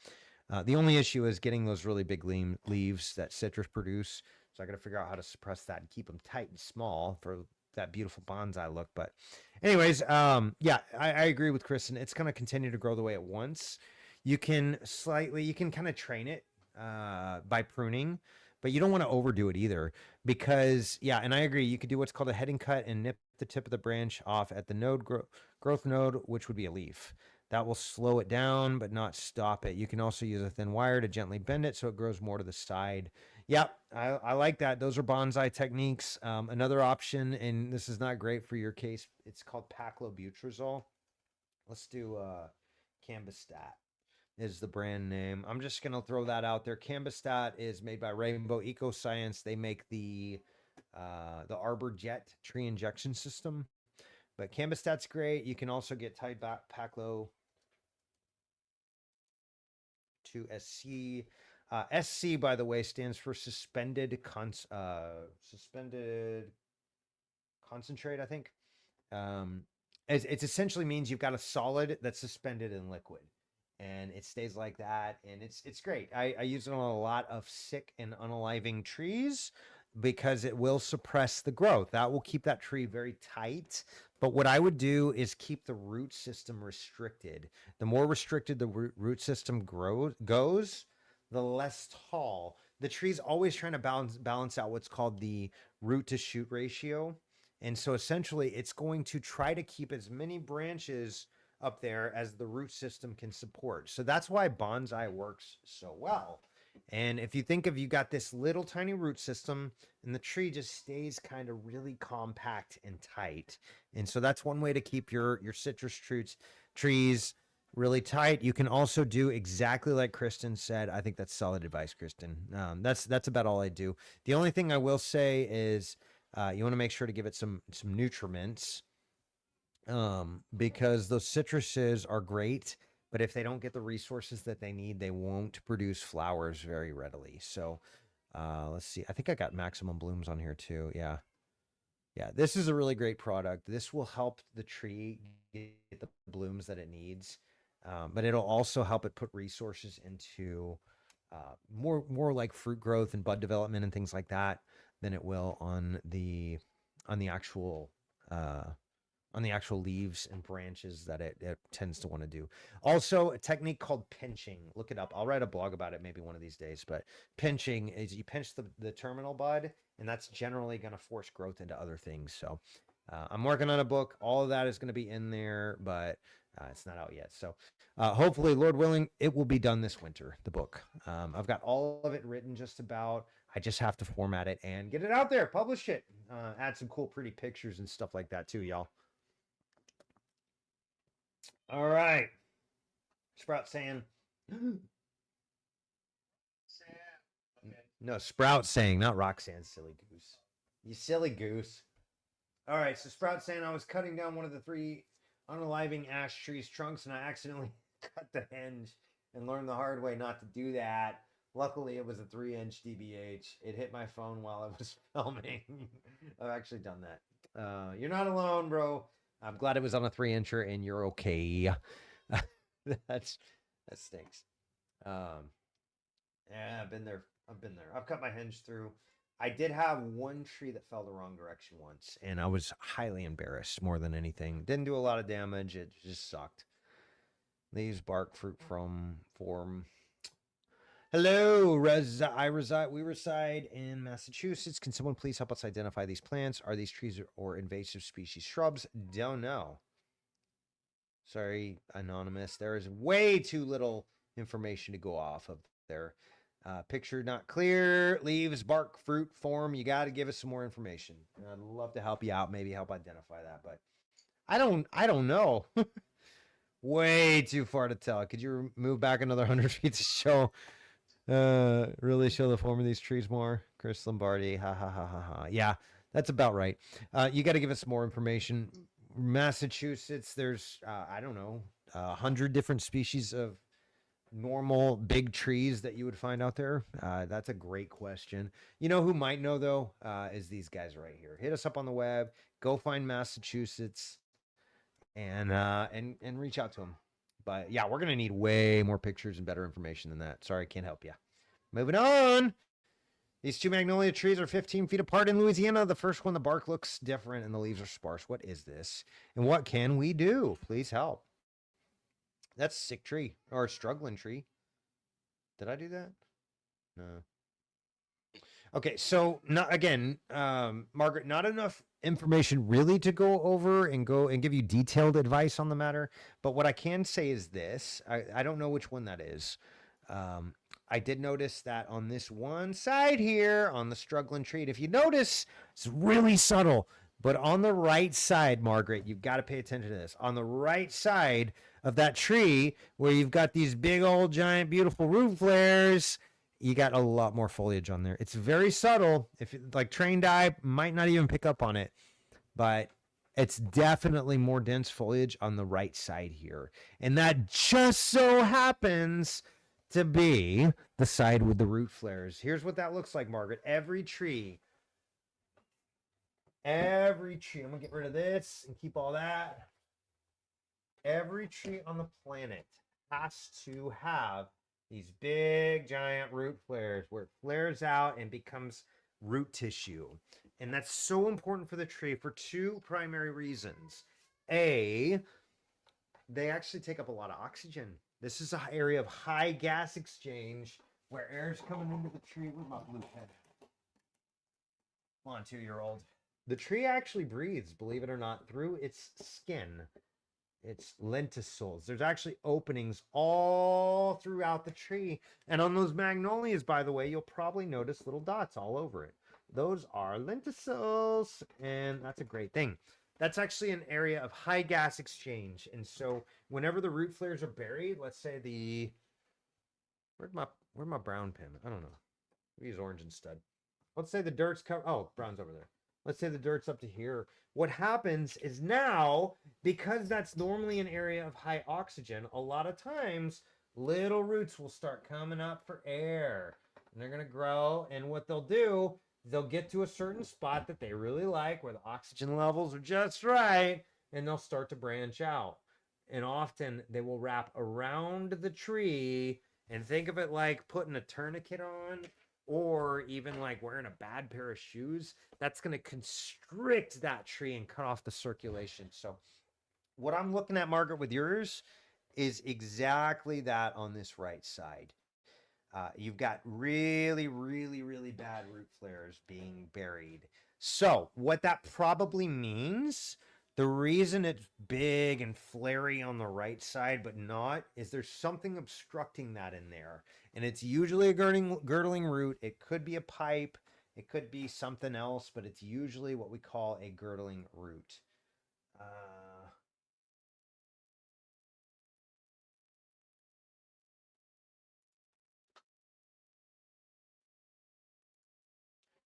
The only issue is getting those really big leaves that citrus produce. So I got to figure out how to suppress that and keep them tight and small for that beautiful bonsai look. But anyways, yeah, I agree with Kristen. It's going to continue to grow the way it wants. You can kind of train it by pruning, but you don't want to overdo it either because, yeah, and I agree. You could do what's called a heading cut and nip the tip of the branch off at the growth node, which would be a leaf. That will slow it down, but not stop it. You can also use a thin wire to gently bend it so it grows more to the side. Yep, I like that. Those are bonsai techniques. Another option, and this is not great for your case, it's called paclobutrazol. Let's do Cambistat is the brand name. I'm just going to throw that out there. Cambistat is made by Rainbow Ecoscience. They make the Arbor Jet tree injection system. But Cambistat's great. You can also get tied back Paclo to SC. SC, by the way, stands for suspended concentrate, I think. It essentially means you've got a solid that's suspended in liquid. And it stays like that. And it's great. I use it on a lot of sick and unaliving trees because it will suppress the growth. That will keep that tree very tight. But what I would do is keep the root system restricted. The more restricted the root system goes, the less tall. The tree's always trying to balance out what's called the root to shoot ratio. And so essentially it's going to try to keep as many branches up there as the root system can support. So that's why bonsai works so well. And if you think of, you got this little tiny root system and the tree just stays kind of really compact and tight. And so that's one way to keep your citrus trees really tight. You can also do exactly like Kristen said. I think that's solid advice, Kristen. That's about all I do. The only thing I will say is you want to make sure to give it some nutriments because those citruses are great. But if they don't get the resources that they need, they won't produce flowers very readily. So let's see. I think I got maximum blooms on here too. Yeah. Yeah, this is a really great product. This will help the tree get the blooms that it needs. But it'll also help it put resources into more like fruit growth and bud development and things like that than it will on the actual leaves and branches that it tends to want to do. Also, a technique called pinching. Look it up. I'll write a blog about it maybe one of these days. But pinching is you pinch the terminal bud, and that's generally going to force growth into other things. So I'm working on a book. All of that is going to be in there, but it's not out yet. So hopefully, Lord willing, it will be done this winter, the book. I've got all of it written just about. I just have to format it and get it out there, publish it, add some cool, pretty pictures and stuff like that too, y'all. All right. Sprout saying. Sam. Okay. No, Sprout saying, not Roxanne, silly goose. You silly goose. All right, so Sprout saying I was cutting down one of the 3 unaliving ash tree's trunks and I accidentally cut the hinge and learned the hard way not to do that. Luckily, it was a 3-inch DBH. It hit my phone while I was filming. I've actually done that. You're not alone, bro. I'm glad it was on a 3-incher and you're okay. That stinks. Yeah, I've been there. I've cut my hinge through. I did have one tree that fell the wrong direction once, and I was highly embarrassed more than anything. Didn't do a lot of damage. It just sucked. Leaves, bark, fruit from form. Hello, we reside in Massachusetts. Can someone please help us identify these plants? Are these trees or invasive species shrubs? Don't know. Sorry, anonymous. There is way too little information to go off of there. Picture not clear. Leaves, bark, fruit, form. You got to give us some more information. I'd love to help you out. Maybe help identify that, but I don't know. Way too far to tell. Could you move back another 100 feet to show really show the form of these trees more? Chris Lombardi, ha ha ha ha ha. Yeah, that's about right. You got to give us more information. Massachusetts, there's I don't know, 100 different species of normal big trees that you would find out there. That's a great question. You know who might know though? Is these guys right here. Hit us up on the web. Go find Massachusetts and reach out to them. But yeah, we're gonna need way more pictures and better information than that. Sorry, can't help you. Moving on. These two magnolia trees are 15 feet apart in Louisiana. The first one, the bark looks different and the leaves are sparse. What is this? And what can we do? Please help. That's a sick tree or a struggling tree. Did I do that? No. Okay, so not again, Margaret, not enough information really to go over and give you detailed advice on the matter. But what I can say is this: I don't know which one that is. I did notice that on this one side here, on the struggling tree, if you notice, it's really subtle. But on the right side, Margaret, you've got to pay attention to this. On the right side of that tree, where you've got these big old giant beautiful root flares, you got a lot more foliage on there. It's very subtle. If you, like trained eye might not even pick up on it, but it's definitely more dense foliage on the right side here. And that just so happens to be the side with the root flares. Here's what that looks like, Margaret. Every tree, I'm gonna get rid of this and keep all that. Every tree on the planet has to have these big giant root flares where it flares out and becomes root tissue. And that's so important for the tree for two primary reasons. A, they actually take up a lot of oxygen. This is an area of high gas exchange where air's coming into the tree. Where's my blue pen? Come on, 2-year-old. The tree actually breathes, believe it or not, through its skin. It's lenticels. There's actually openings all throughout the tree. And on those magnolias, by the way, you'll probably notice little dots all over it. Those are lenticels, and that's a great thing. That's actually an area of high gas exchange. And so whenever the root flares are buried, let's say where'd my brown pen? I don't know. Use orange instead. Let's say the dirt's covered. Oh, brown's over there. Let's say the dirt's up to here. What happens is now, because that's normally an area of high oxygen, a lot of times little roots will start coming up for air. And they're going to grow. And what they'll do, they'll get to a certain spot that they really like where the oxygen levels are just right. And they'll start to branch out. And often they will wrap around the tree. And think of it like putting a tourniquet on, or even like wearing a bad pair of shoes. That's going to constrict that tree and cut off the circulation. So what I'm looking at, Margaret, with yours is exactly that on this right side. You've got really, really, really bad root flares being buried. So what that probably means, the reason it's big and flary on the right side but not, is there's something obstructing that in there. And it's usually a girdling root. It could be a pipe. It could be something else, but it's usually what we call a girdling root.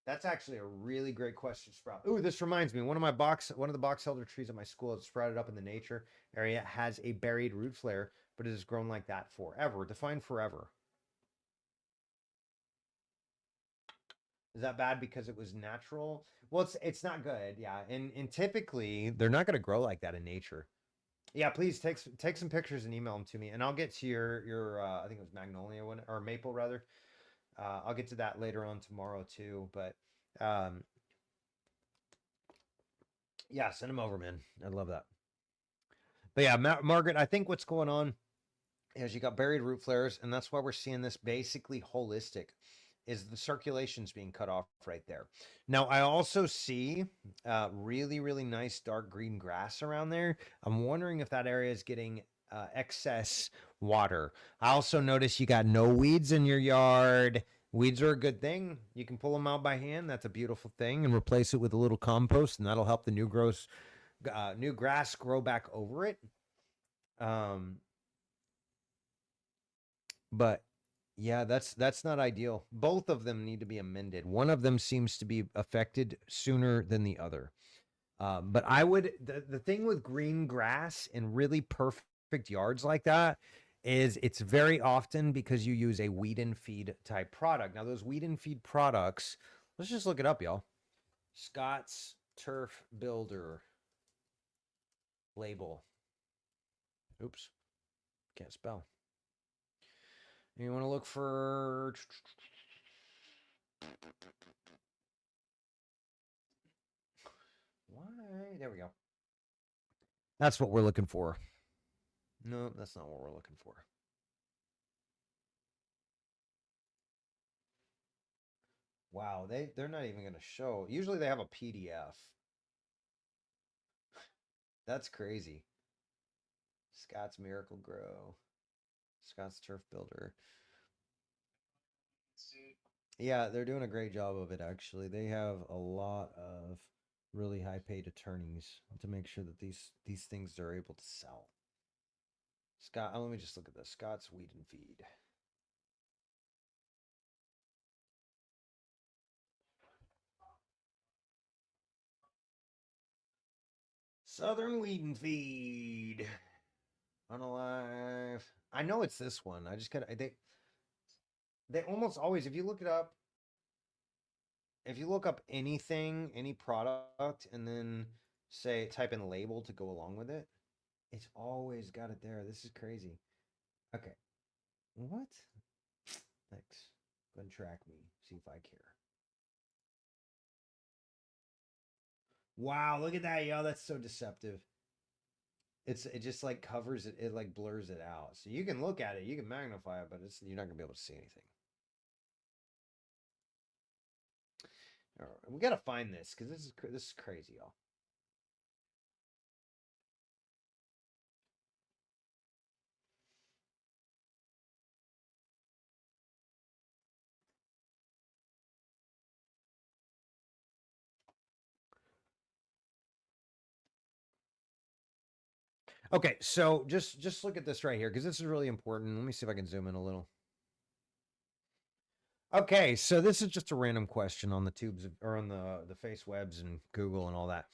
That's actually a really great question, Sprout. Ooh, this reminds me. One of the box elder trees at my school that sprouted up in the nature area has a buried root flare, but it has grown like that forever. Define forever. Is that bad because it was natural? Well, it's not good, yeah. And typically they're not going to grow like that in nature. Yeah, please take some pictures and email them to me, and I'll get to your I think it was magnolia one or maple rather. I'll get to that later on tomorrow too. But yeah, send them over, man. I love that. But yeah, Margaret, I think what's going on is you got buried root flares, and that's why we're seeing this basically holistic, is the circulation's being cut off right there. Now, I also see really, really nice dark green grass around there. I'm wondering if that area is getting excess water. I also notice you got no weeds in your yard. Weeds are a good thing. You can pull them out by hand. That's a beautiful thing, and replace it with a little compost, and that'll help the new grass grow back over it. But yeah, that's not ideal. Both of them need to be amended. One of them seems to be affected sooner than the other. But I would the thing with green grass in really perfect yards like that is it's very often because you use a weed and feed type product. Now those weed and feed products, let's just look it up, y'all. Scott's Turf Builder label. Oops, can't spell. You want to look for why? There we go. That's what we're looking for. No, that's not what we're looking for. Wow, they're not even going to show. Usually they have a PDF. That's crazy. Scott's Miracle Grow. Scott's Turf Builder. Yeah, they're doing a great job of it, actually. They have a lot of really high paid attorneys to make sure that these things are able to sell. Scott, let me just look at this. Scott's Weed and Feed. Southern Weed and Feed. Unalive. I know it's this one. I just gotta they almost always, if you look it up, if you look up anything, any product, and then say type in label to go along with it, it's always got it there. This is crazy. Okay. What? Thanks. Go and track me. See if I care. Wow, look at that, yo. That's so deceptive. It just like covers it, it like blurs it out. So you can look at it, you can magnify it, but you're not gonna be able to see anything. All right, we gotta find this because this is crazy, y'all. Okay, so just look at this right here because this is really important. Let me see if I can zoom in a little. Okay, so this is just a random question on the tubes or on the face webs and Google and all that.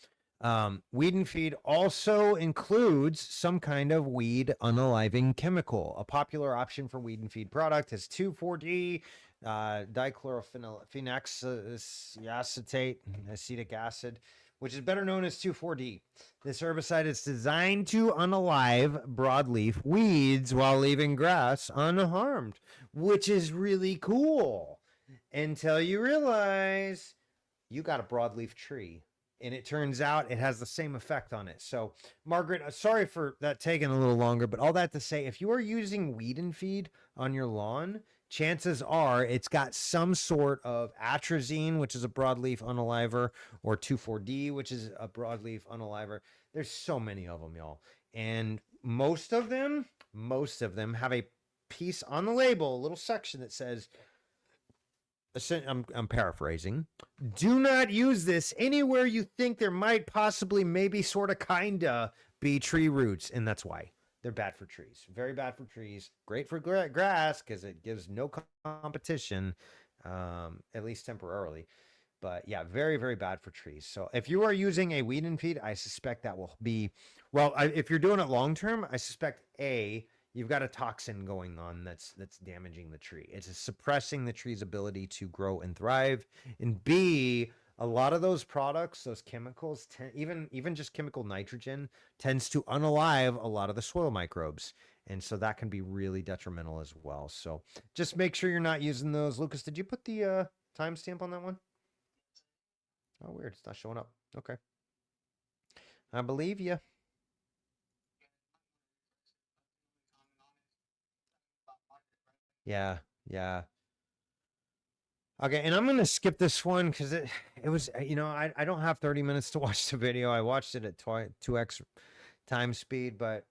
Weed and feed also includes some kind of weed unaliving chemical. A popular option for weed and feed product is 2,4-D dichlorophenoxyacetate acetic acid, which is better known as 2,4-D. This herbicide is designed to unalive broadleaf weeds while leaving grass unharmed, which is really cool until you realize you got a broadleaf tree. And it turns out it has the same effect on it. So, Margaret, sorry for that taking a little longer, but all that to say, if you are using weed and feed on your lawn, chances are it's got some sort of atrazine, which is a broadleaf unaliver, or 2,4-D, which is a broadleaf unaliver. There's so many of them, y'all. And most of them have a piece on the label, a little section that says, I'm paraphrasing, do not use this anywhere you think there might possibly, maybe, sort of, kinda be tree roots. And that's why they're bad for trees. Very bad for trees. Great for grass because it gives no competition, at least temporarily. But yeah, very, very bad for trees. So if you are using a weed and feed, I suspect that will be, well, if you're doing it long term, I suspect you've got a toxin going on that's damaging the tree. It's suppressing the tree's ability to grow and thrive. And B, a lot of those products, those chemicals, even just chemical nitrogen, tends to unalive a lot of the soil microbes. And so that can be really detrimental as well. So just make sure you're not using those. Lucas, did you put the timestamp on that one? Oh, weird. It's not showing up. Okay. I believe you. Yeah, yeah. Okay, and I'm gonna skip this one because it was I don't have 30 minutes to watch the video. I watched it at 2x time speed, but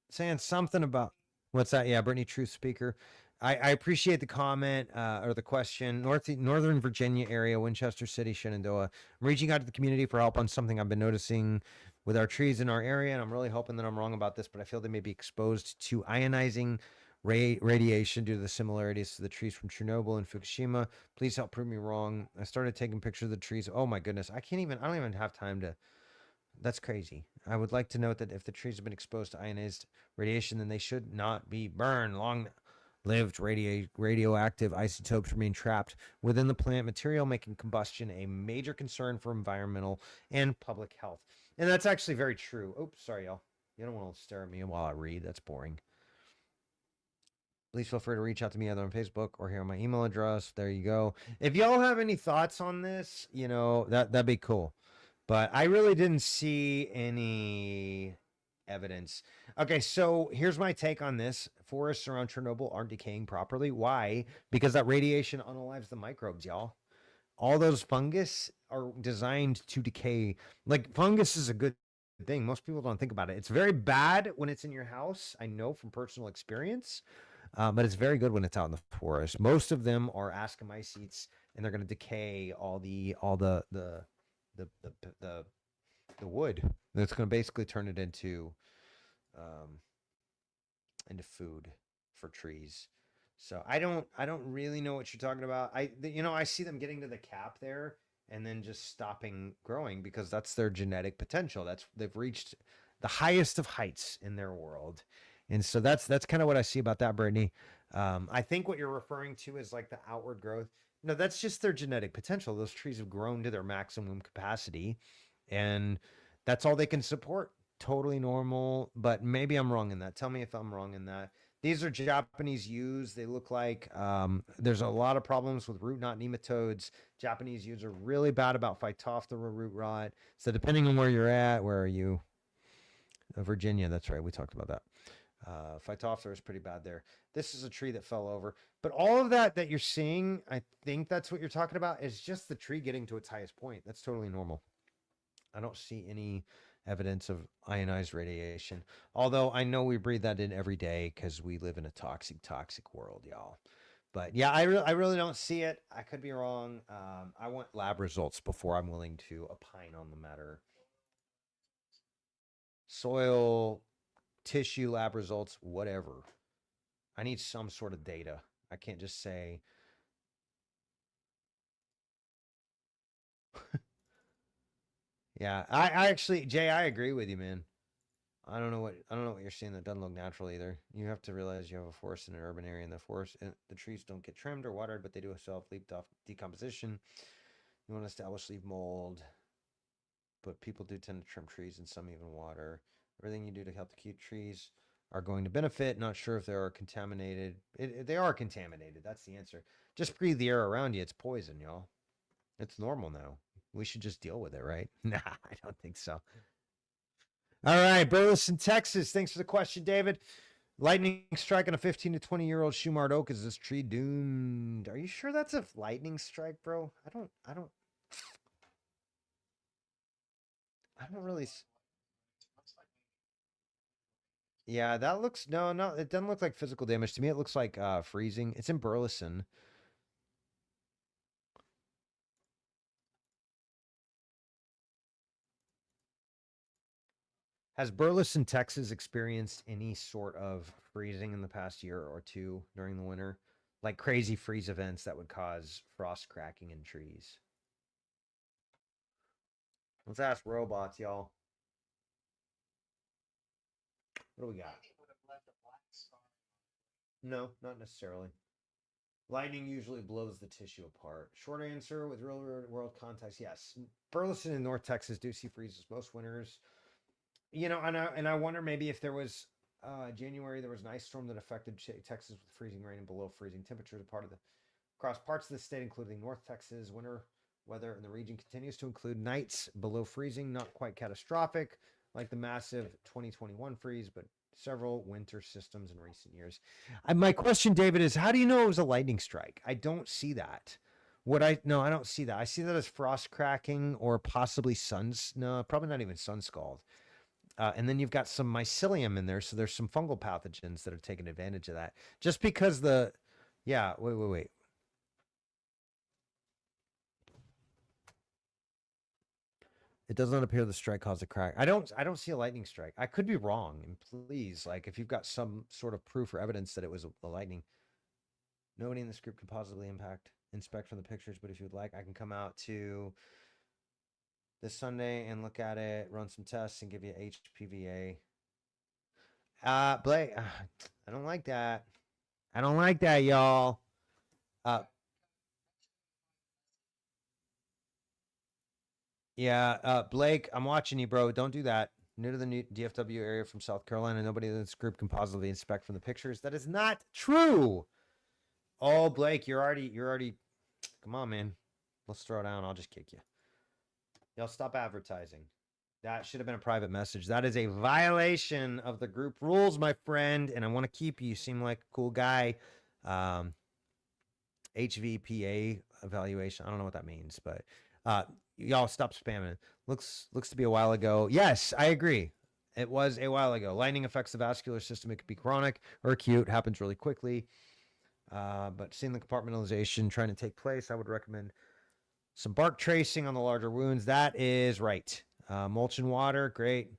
saying something about what's that? Yeah, Brittany Truth Speaker. I appreciate the comment or the question. Northern Virginia area, Winchester City, Shenandoah. I'm reaching out to the community for help on something I've been noticing with our trees in our area, and I'm really hoping that I'm wrong about this, but I feel they may be exposed to ionizing radiation due to the similarities to the trees from Chernobyl and Fukushima. Please help prove me wrong. I started taking pictures of the trees. Oh my goodness, I don't even have time to. That's crazy. I would like to note that if the trees have been exposed to ionized radiation, then they should not be burned. Long lived radioactive isotopes remain trapped within the plant material, making combustion a major concern for environmental and public health. And that's actually very true. Oops, sorry, y'all. You don't want to stare at me while I read. That's boring. Please feel free to reach out to me either on Facebook or here on my email address. There you go. If y'all have any thoughts on this, that'd be cool. But I really didn't see any evidence. Okay, so here's my take on this. Forests around Chernobyl aren't decaying properly. Why? Because that radiation unalives the microbes, y'all. All those fungus are designed to decay. Like fungus is a good thing. Most people don't think about it. It's very bad when it's in your house. I know from personal experience. But it's very good when it's out in the forest. Most of them are ascomycetes, and they're going to decay all the the the wood. That's going to basically turn it um, into food for trees. So I don't really know what you're talking about. I see them getting to the cap there and then just stopping growing because that's their genetic potential. They've reached the highest of heights in their world. And so that's kind of what I see about that, Brittany. I think what you're referring to is like the outward growth. No, that's just their genetic potential. Those trees have grown to their maximum capacity, and that's all they can support. Totally normal, but maybe I'm wrong in that. Tell me if I'm wrong in that. These are Japanese yews. They look like there's a lot of problems with root knot nematodes. Japanese yews are really bad about Phytophthora root rot. So depending on where you're at, where are you? Virginia, that's right. We talked about that. Phytophthora is pretty bad there. This is a tree that fell over. But all of that you're seeing, I think that's what you're talking about, is just the tree getting to its highest point. That's totally normal. I don't see any evidence of ionized radiation. Although I know we breathe that in every day because we live in a toxic world, y'all. But yeah, I really don't see it. I could be wrong. I want lab results before I'm willing to opine on the matter. Soil, tissue lab results, whatever. I need some sort of data. I can't just say, yeah. I actually, Jay, I agree with you, man. I don't know what you're seeing that doesn't look natural either. You have to realize you have a forest in an urban area, and the trees don't get trimmed or watered, but they do self-leaf decomposition. You want to establish leaf mold, but people do tend to trim trees and some even water. Everything you do to help the cute trees are going to benefit. Not sure if they are contaminated. They are contaminated. That's the answer. Just breathe the air around you. It's poison, y'all. It's normal now. We should just deal with it, right? Nah, I don't think so. All right, Burleson, Texas. Thanks for the question, David. Lightning strike on a 15 to 20-year-old Shumard oak. Is this tree doomed? Are you sure that's a lightning strike, bro? I don't really. Yeah, that looks no, it doesn't look like physical damage to me. It looks like freezing. It's in Burleson. Has Burleson, Texas experienced any sort of freezing in the past year or two during the winter? Like crazy freeze events that would cause frost cracking in trees? Let's ask robots, y'all. What do we got? No, not necessarily. Lightning usually blows the tissue apart. Short answer with real world context, yes. Burleson and North Texas do see freezes most winters. And I wonder maybe if there was January there was an ice storm that affected Texas with freezing rain and below freezing temperatures. Across parts of the state, including North Texas, winter weather in the region continues to include nights below freezing, not quite catastrophic like the massive 2021 freeze, but several winter systems in recent years. My question, David, is how do you know it was a lightning strike? I don't see that. No, I don't see that. I see that as frost cracking or possibly suns. No, probably not even sun scald. And then you've got some mycelium in there, so there's some fungal pathogens that are taking advantage of that. Just because yeah, wait. It does not appear the strike caused a crack. I don't see a lightning strike. I could be wrong. And please, like, if you've got some sort of proof or evidence that it was a lightning, nobody in this group could possibly inspect from the pictures. But if you'd like, I can come out to this Sunday and look at it, run some tests, and give you HPVA. Blake, I don't like that. I don't like that, y'all. Yeah, Blake, I'm watching you, bro. Don't do that. New to the new DFW area from South Carolina. Nobody in this group can positively inspect from the pictures. That is not true. Oh, Blake, you're already. Come on, man. Let's throw down. I'll just kick you. Y'all stop advertising. That should have been a private message. That is a violation of the group rules, my friend. And I want to keep you. You seem like a cool guy. HVPA evaluation. I don't know what that means, but y'all stop spamming it. Looks to be a while ago. Yes, I agree. It was a while ago. Lightning affects the vascular system. It could be chronic or acute. Happens really quickly. But seeing the compartmentalization trying to take place, I would recommend some bark tracing on the larger wounds. That is right. Mulch and water, great.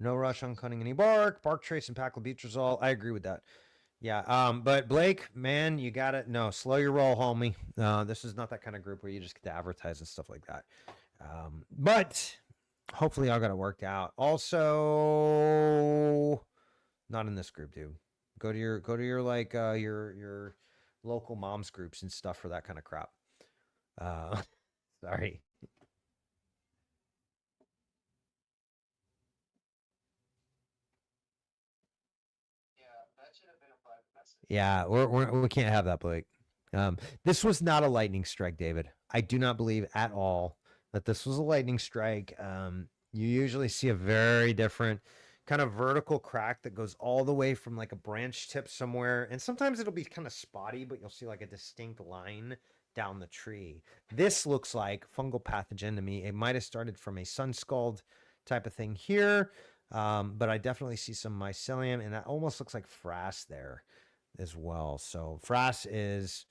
No rush on cutting any bark. Bark trace and paclobutrazole. I agree with that. Yeah. But Blake, man, you gotta slow your roll, homie. This is not that kind of group where you just get to advertise and stuff like that. But hopefully y'all got it worked out. Also, not in this group, dude. Go to your like your local moms groups and stuff for that kind of crap. Sorry. Yeah, we can't have that, Blake. This was not a lightning strike, David. I do not believe at all that this was a lightning strike. You usually see a very different kind of vertical crack that goes all the way from like a branch tip somewhere. And sometimes it'll be kind of spotty, but you'll see like a distinct line down the tree. This looks like fungal pathogen to me. It might have started from a sun scald type of thing here. But I definitely see some mycelium, and that almost looks like frass there as well. So frass is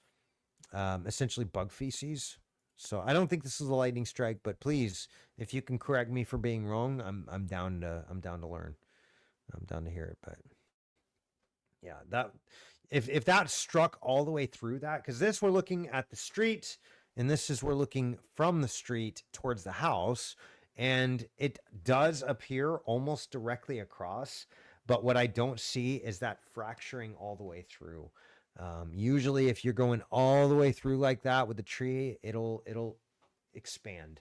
essentially bug feces. So I don't think this is a lightning strike, but please, if you can correct me for being wrong, I'm down to learn. I'm down to hear it. But yeah, that if that struck all the way through that, because this we're looking at the street, and this is we're looking from the street towards the house, and it does appear almost directly across. But what I don't see is that fracturing all the way through. Usually, if you're going all the way through like that with the tree, it'll expand.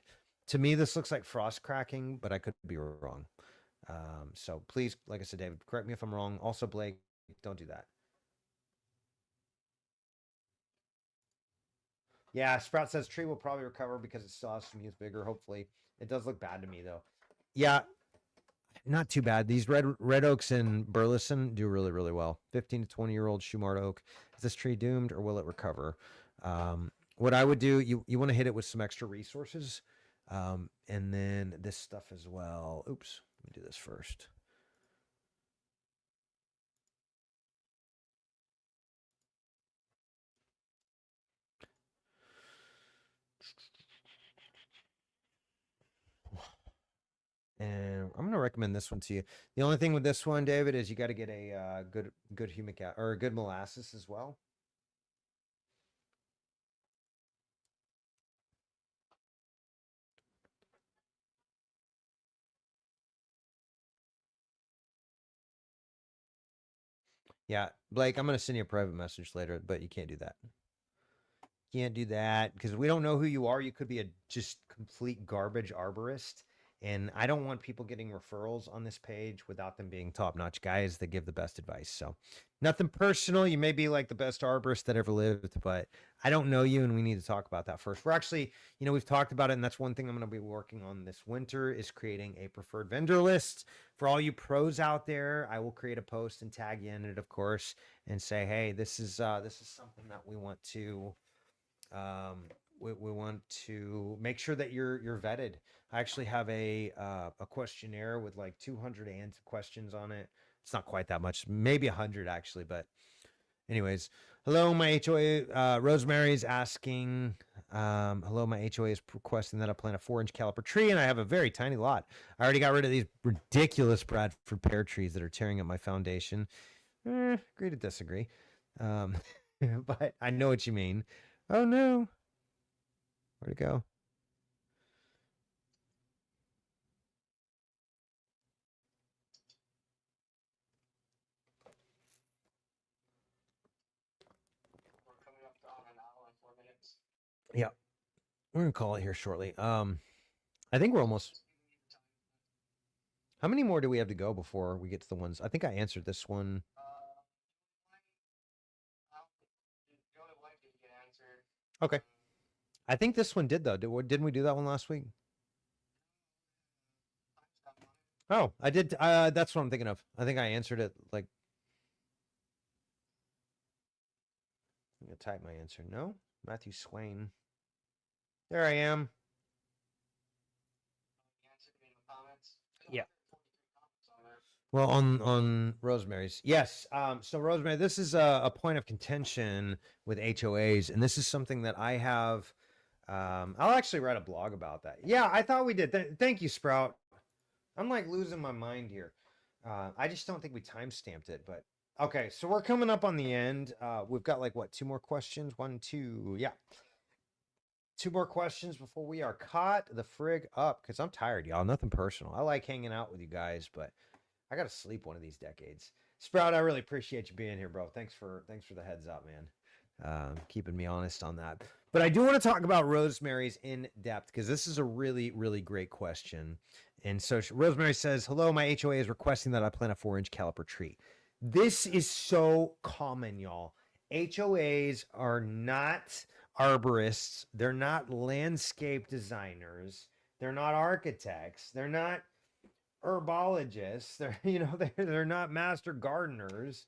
To me, this looks like frost cracking, but I could be wrong. So please, like I said, David, correct me if I'm wrong. Also, Blake, don't do that. Yeah, Sprout says tree will probably recover because it still has some youth vigor. Hopefully, it does look bad to me though. Yeah, not too bad. These red oaks in Burleson do really well. 15 to 20-year-old Shumard oak. Is this tree doomed or will it recover? What I would do, you want to hit it with some extra resources, and then this stuff as well. Oops, let me do this first. And I'm gonna recommend this one to you. The only thing with this one, David, is you got to get a good humic or a good molasses as well. Yeah, Blake, I'm gonna send you a private message later, but you can't do that. Can't do that because we don't know who you are. You could be a just complete garbage arborist, And I don't want people getting referrals on this page without them being top-notch guys that give the best advice. So nothing personal. You may be like the best arborist that ever lived, but I don't know you, and we need to talk about that first. We're actually, we've talked about it, and that's one thing I'm going to be working on this winter is creating a preferred vendor list for all you pros out there. I will create a post and tag you in it, of course, and say, hey, this is something that we want to we want to make sure that you're vetted. I actually have a questionnaire with like 200 questions on it. It's not quite that much, maybe 100 actually, but anyways. Hello, my HOA. Rosemary's asking. Hello, my HOA is requesting that I plant a 4-inch caliper tree, and I have a very tiny lot. I already got rid of these ridiculous Bradford pear trees that are tearing up my foundation. Agree to disagree. But I know what you mean. Oh no. Where'd it go? We're coming up to on an hour and 4 minutes. Yeah. We're gonna call it here shortly. I think we're almost. How many more do we have to go before we get to the ones? I think I answered this one. Joey White didn't get answered. Okay. I think this one did though. Didn't we do that one last week? Oh, I did. That's what I'm thinking of. I think I answered it like. I'm gonna type my answer. No, Matthew Swain. There I am. Yeah. Well, on Rosemary's, yes. So Rosemary, this is a point of contention with HOAs, and this is something that I have. I'll actually write a blog about that. Yeah, I thought we did. Thank you, Sprout. I'm like losing my mind here. I just don't think we time stamped it, but okay. So we're coming up on the end. We've got like what, 2 more questions? 1, 2, yeah. 2 more questions before we are caught the frig up because I'm tired, y'all. Nothing personal. I like hanging out with you guys, but I gotta sleep one of these decades. Sprout, I really appreciate you being here, bro. Thanks for the heads up, man. Keeping me honest on that. But I do want to talk about Rosemary's in depth because this is a really, really great question. And so Rosemary says, hello, my HOA is requesting that I plant a 4-inch caliper tree. This is so common, y'all. HOAs are not arborists. They're not landscape designers. They're not architects. They're not herbologists. They're not master gardeners.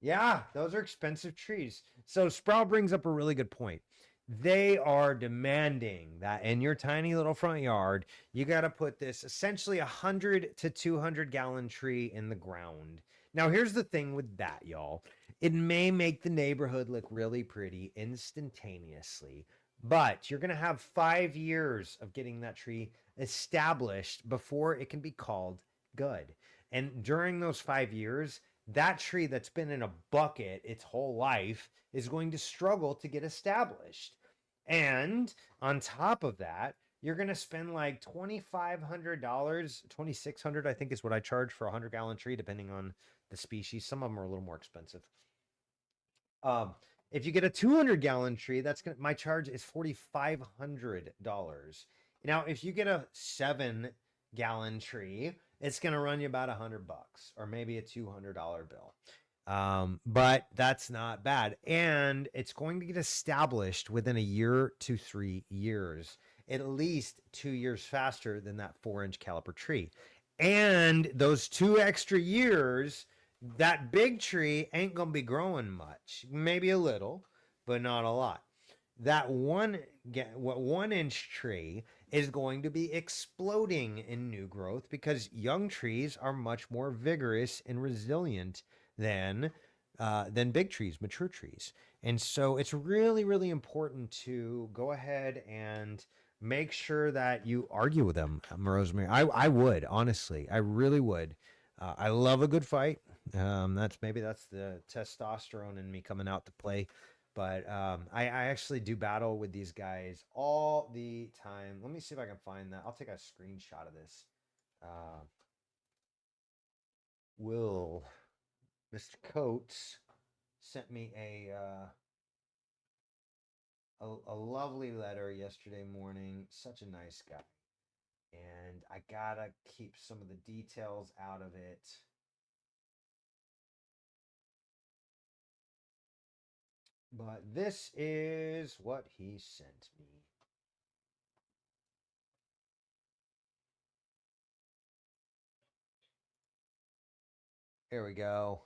Yeah, those are expensive trees. So Sprout brings up a really good point. They are demanding that in your tiny little front yard, you got to put this essentially 100 to 200 gallon tree in the ground. Now, here's the thing with that, y'all. It may make the neighborhood look really pretty instantaneously, but you're going to have 5 years of getting that tree established before it can be called good. And during those 5 years, that tree that's been in a bucket its whole life is going to struggle to get established. And on top of that, you're going to spend like $2,500, $2,600, I think is what I charge for a 100-gallon tree, depending on the species. Some of them are a little more expensive. If you get a 200-gallon tree, my charge is $4,500. Now, if you get a 7-gallon tree, it's going to run you about $100 or maybe a $200 bill. But that's not bad. And it's going to get established within a year to 3 years, at least 2 years faster than that 4-inch caliper tree. And those 2 extra years, that big tree ain't going to be growing much, maybe a little, but not a lot. That 1-inch tree is going to be exploding in new growth because young trees are much more vigorous and resilient than big trees, mature trees. And so it's really, really important to go ahead and make sure that you argue with them, Rosemary. I would, honestly. I really would. I love a good fight. That's the testosterone in me coming out to play. But I actually do battle with these guys all the time. Let me see if I can find that. I'll take a screenshot of this. Mr. Coates sent me a lovely letter yesterday morning. Such a nice guy. and I gotta keep some of the details out of it. But this is what he sent me. Here we go.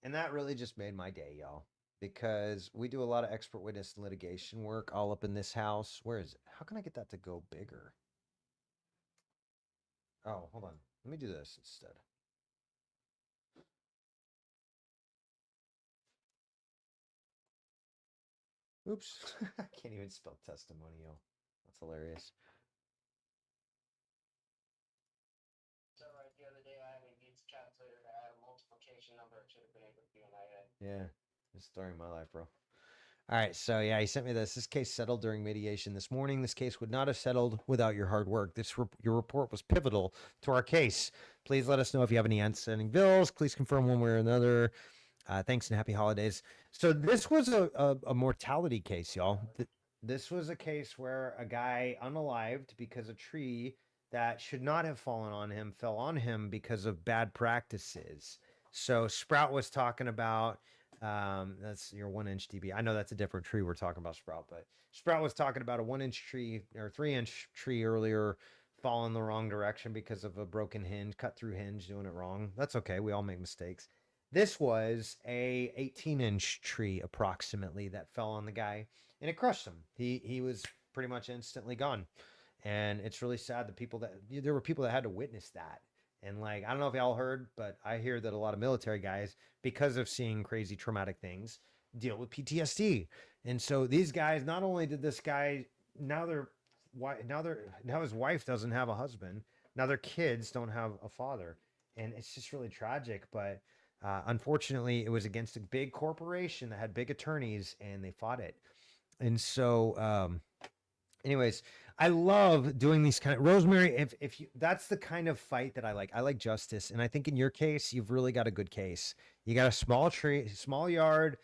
And that really just made my day, y'all, because we do a lot of expert witness litigation work all up in this house. Where is it? How can I get that to go bigger? Oh, hold on. Let me do this instead. Oops. I can't even spell testimonial. That's hilarious. So right the other day I had a Gates calculator that had a multiplication number. It should have been able to do in my head. Yeah. This story of my life, bro. All right, so yeah, he sent me this. This case settled during mediation this morning. This case would not have settled without your hard work. Your report was pivotal to our case. Please let us know if you have any outstanding bills. Please confirm one way or another. Thanks and happy holidays. So this was a mortality case, y'all. This was a case where a guy unalived because a tree that should not have fallen on him fell on him because of bad practices. So Sprout was talking about that's your 1-inch dB. I know that's a different tree we're talking about, Sprout, but Sprout was talking about a 1-inch tree or 3-inch tree earlier falling the wrong direction because of a broken hinge, cut through hinge, doing it wrong. That's okay. We all make mistakes. This was a 18-inch tree approximately that fell on the guy and it crushed him. He was pretty much instantly gone. And it's really sad that there were people that had to witness that. And like, I don't know if y'all heard, but I hear that a lot of military guys, because of seeing crazy traumatic things, deal with PTSD. And so these guys, not only did this guy now his wife doesn't have a husband. Now their kids don't have a father. And it's just really tragic. But unfortunately, it was against a big corporation that had big attorneys and they fought it. And so, anyways, I love doing these kind of Rosemary. If you, that's the kind of fight that I like. I like justice, and I think in your case, you've really got a good case. You got a small tree, small yard.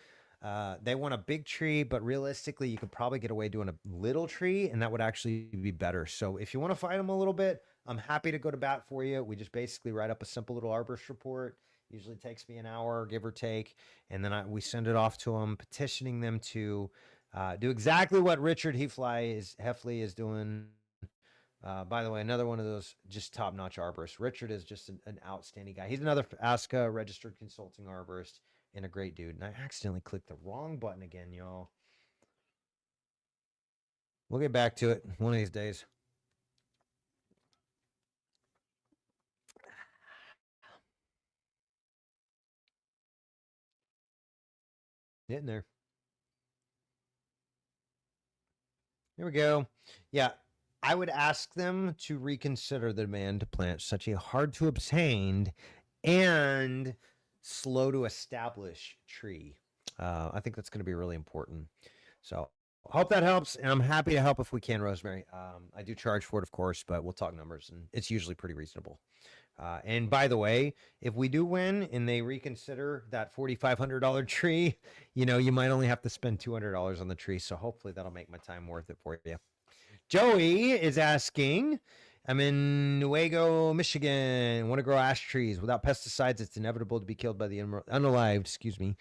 They want a big tree, but realistically, you could probably get away doing a little tree, and that would actually be better. So if you want to fight them a little bit, I'm happy to go to bat for you. We just basically write up a simple little arborist report. Usually takes me an hour, give or take, and then we send it off to them, petitioning them to do exactly what Richard Heffley is doing. By the way, another one of those just top-notch arborists. Richard is just an outstanding guy. He's another ASCA registered consulting arborist and a great dude. And I accidentally clicked the wrong button again, y'all. We'll get back to it one of these days. Getting there. Here we go. Yeah, I would ask them to reconsider the demand to plant such a hard to obtain and slow to establish tree. I think that's going to be really important. So hope that helps, and I'm happy to help if we can, Rosemary. I do charge for it, of course, but we'll talk numbers, and it's usually pretty reasonable. And by the way, if we do win and they reconsider that $4,500 tree, you might only have to spend $200 on the tree. So hopefully that'll make my time worth it for you. Joey is asking, I'm in Newaygo, Michigan. Want to grow ash trees without pesticides. It's inevitable to be killed by the unalived,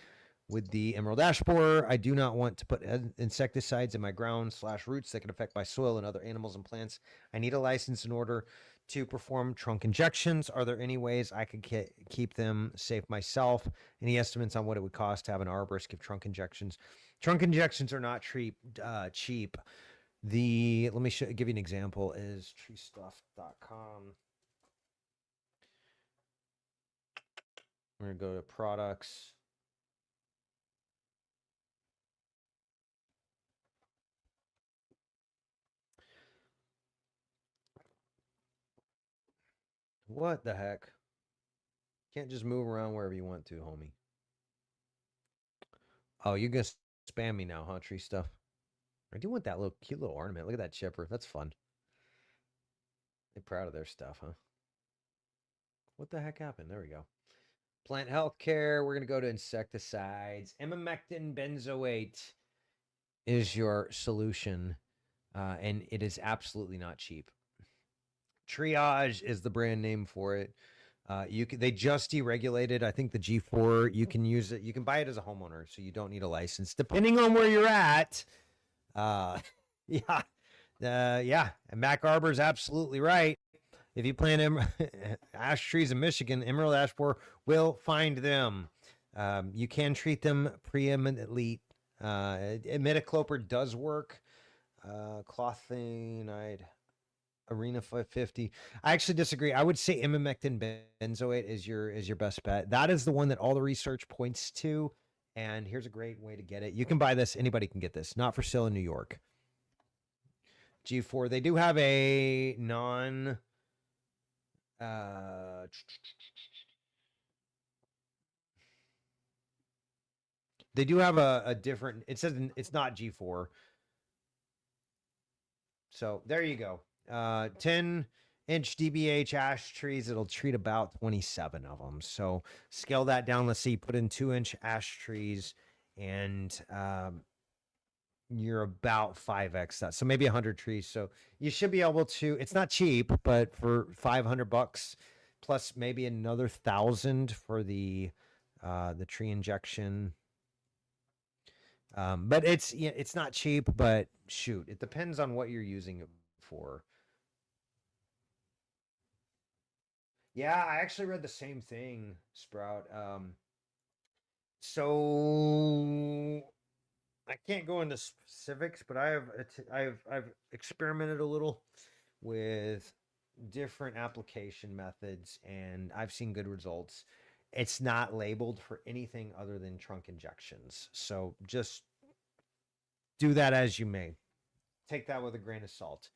with the emerald ash borer. I do not want to put insecticides in my ground/roots that can affect my soil and other animals and plants. I need a license in order to perform trunk injections. Are there any ways I could keep them safe myself? Any estimates on what it would cost to have an arborist give trunk injections? Trunk injections are not cheap. Let me give you an example is treestuff.com. We're going to go to products. What the heck? Can't just move around wherever you want to, homie. Oh, you're going to spam me now, huh, tree stuff? I do want that little cute little ornament. Look at that chipper. That's fun. They're proud of their stuff, huh? What the heck happened? There we go. Plant health care. We're going to go to insecticides. Emamectin benzoate is your solution. and it is absolutely not cheap. Triage is the brand name for it. They just deregulated. I think the G4, you can use it. You can buy it as a homeowner, so you don't need a license, depending on where you're at. Yeah, yeah. And Mac Arbor is absolutely right. If you plant ash trees in Michigan, emerald ash borer will find them. You can treat them preeminently. Imidacloprid does work. Clothianide, Arena 550. I actually disagree. I would say imamectin benzoate is your best bet. That is the one that all the research points to. And here's a great way to get it. You can buy this. Anybody can get this. Not for sale in New York. G4. They do have a non. They do have a different. It says it's not G4. So there you go. 10-inch DBH ash trees. It'll treat about 27 of them. So scale that down. Let's see. Put in 2-inch ash trees, and you're about 5x that. So maybe 100 trees. So you should be able to. It's not cheap, but for $500 plus maybe another 1,000 for the tree injection. But it's not cheap, but shoot, it depends on what you're using it for. Yeah, I actually read the same thing, Sprout. So I can't go into specifics, but I've experimented a little with different application methods, and I've seen good results. It's not labeled for anything other than trunk injections. So just do that as you may. Take that with a grain of salt.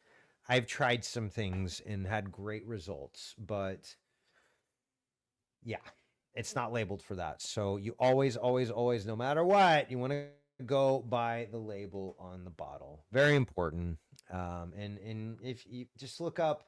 I've tried some things and had great results, but yeah, it's not labeled for that. So you always, no matter what, you want to go by the label on the bottle. Very important. And if you just look up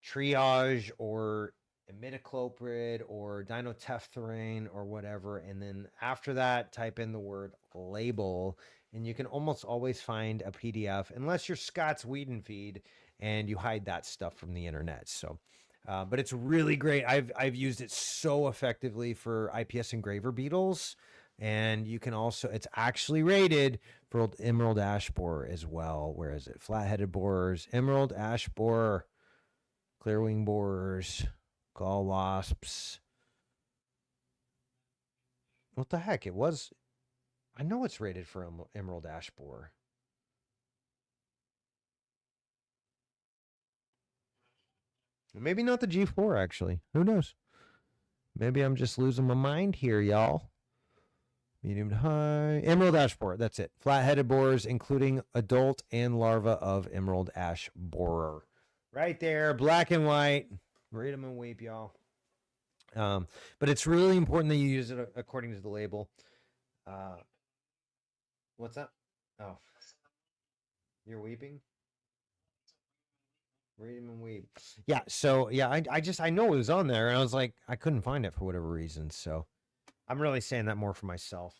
triage or imidacloprid or dinotephthorane or whatever, and then after that type in the word label, and you can almost always find a PDF unless you're Scott's Weed and Feed and you hide that stuff from the internet. So but it's really great. I've used it so effectively for IPS engraver beetles, and you can also, it's actually rated for emerald ash borer as well. Where is it? Flat-headed borers, emerald ash borer, clearwing borers, gall wasps. What the heck? It was. I know it's rated for emerald ash borer. Maybe not the G4, actually. Who knows? Maybe I'm just losing my mind here, y'all. Medium to high. Emerald ash borer. That's it. Flat-headed borers, including adult and larva of emerald ash borer. Right there. Black and white. Read them and weep, y'all. But it's really important that you use it according to the label. What's that? Oh, you're weeping? Read them and weep. Yeah. So yeah, I know it was on there, and I was like, I couldn't find it for whatever reason. So I'm really saying that more for myself.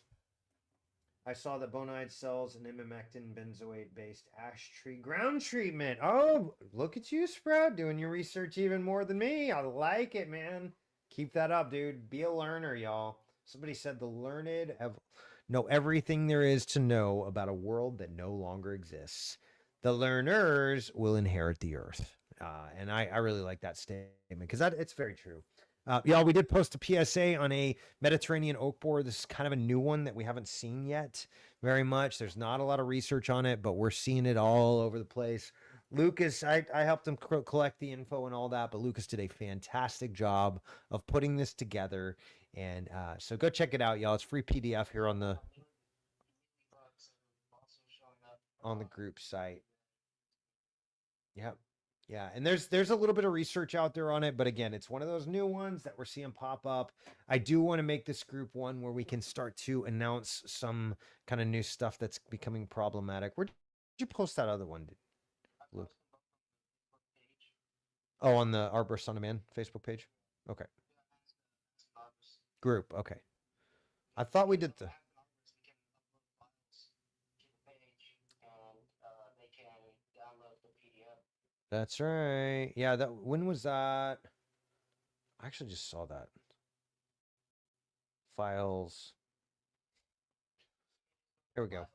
I saw that Bonide sells an imamectin benzoate based ash tree ground treatment. Oh, look at you, Sprout, doing your research even more than me. I like it, man. Keep that up, dude. Be a learner, y'all. Somebody said the learned know everything there is to know about a world that no longer exists. The learners will inherit the earth. And I really like that statement because it's very true. Y'all, we did post a PSA on a Mediterranean oak borer. This is kind of a new one that we haven't seen yet very much. There's not a lot of research on it, but we're seeing it all over the place. Lucas, I helped him collect the info and all that, but Lucas did a fantastic job of putting this together. And so go check it out, y'all. It's free PDF here on the group site. Yep. Yeah, and there's a little bit of research out there on it, but again, it's one of those new ones that we're seeing pop up. I do want to make this group one where we can start to announce some kind of new stuff that's becoming problematic. Where did you post that other one, Luke? Oh, on the Arborist on Demand Facebook page? Okay. Group, okay. I thought we did the... That's right. Yeah, when was that? I actually just saw that. Files. Here we go.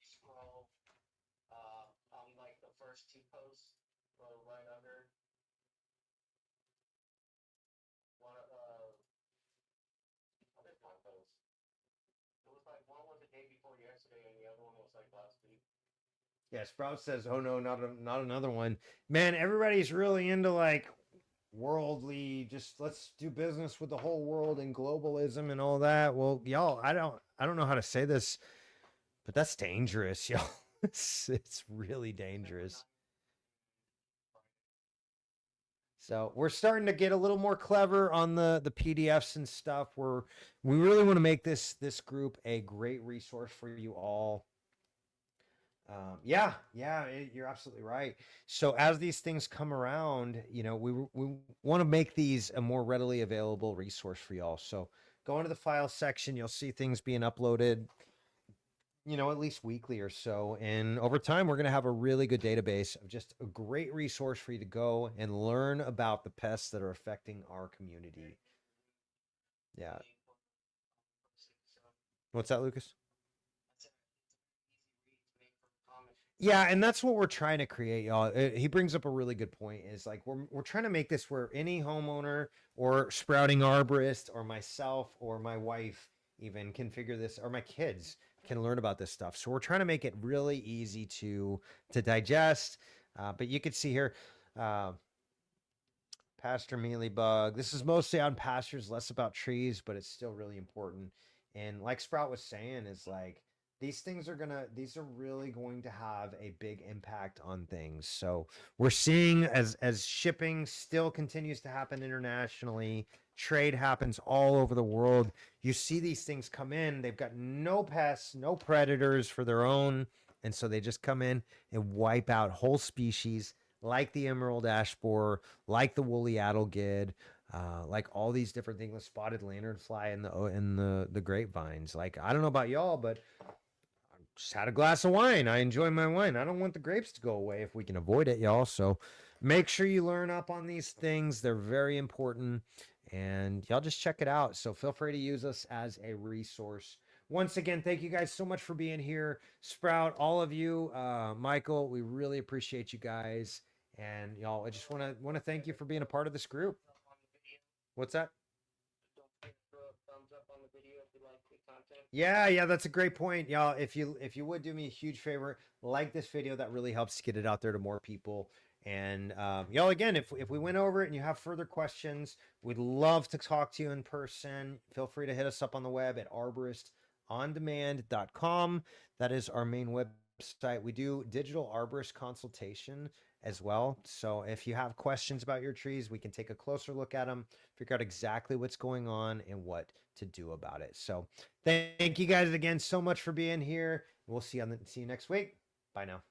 Scroll on like the first two posts, go right under one of what is one post? It was like one was the day before yesterday, and the other one was like last week. Yeah, Sprout says, "Oh no, not another one." Man, everybody's really into like worldly, just let's do business with the whole world and globalism and all that. Well, y'all, I don't know how to say this, but that's dangerous, y'all. It's really dangerous. So we're starting to get a little more clever on the PDFs and stuff. We really want to make this group a great resource for you all. You're absolutely right. So as these things come around, we want to make these a more readily available resource for y'all. So go into the file section, you'll see things being uploaded, at least weekly or so. And over time, we're going to have a really good database of just a great resource for you to go and learn about the pests that are affecting our community. Yeah. What's that, Lucas? Yeah, and that's what we're trying to create, y'all. He brings up a really good point. Is like we're trying to make this where any homeowner or sprouting arborist or myself or my wife even can figure this, or my kids can learn about this stuff. So we're trying to make it really easy to digest. But you can see here, uh, pasture mealybug. This is mostly on pastures, less about trees, but it's still really important. And like Sprout was saying, is like these are really going to have a big impact on things. So we're seeing as shipping still continues to happen internationally, trade happens all over the world. You see these things come in, they've got no pests, no predators for their own, and so they just come in and wipe out whole species like the emerald ash borer, like the woolly adelgid, like all these different things, the spotted lanternfly and the grapevines. Like I don't know about y'all, but I just had a glass of wine. I enjoy my wine. I don't want the grapes to go away if we can avoid it, y'all. So make sure you learn up on these things. They're very important, and y'all just check it out. So feel free to use us as a resource. Once again, thank you guys so much for being here. Sprout, all of you, Michael, we really appreciate you guys. And y'all, I just want to thank you for being a part of this group. What's that? Don't forget to throw a thumbs up on the video if you like the content. Yeah, that's a great point, y'all. If you would do me a huge favor, like this video, that really helps get it out there to more people. And y'all, again, if we went over it and you have further questions, we'd love to talk to you in person. Feel free to hit us up on the web at arboristondemand.com. That is our main website. We do digital arborist consultation as well. So if you have questions about your trees, we can take a closer look at them, figure out exactly what's going on and what to do about it. So thank you guys again so much for being here. We'll see you next week. Bye now.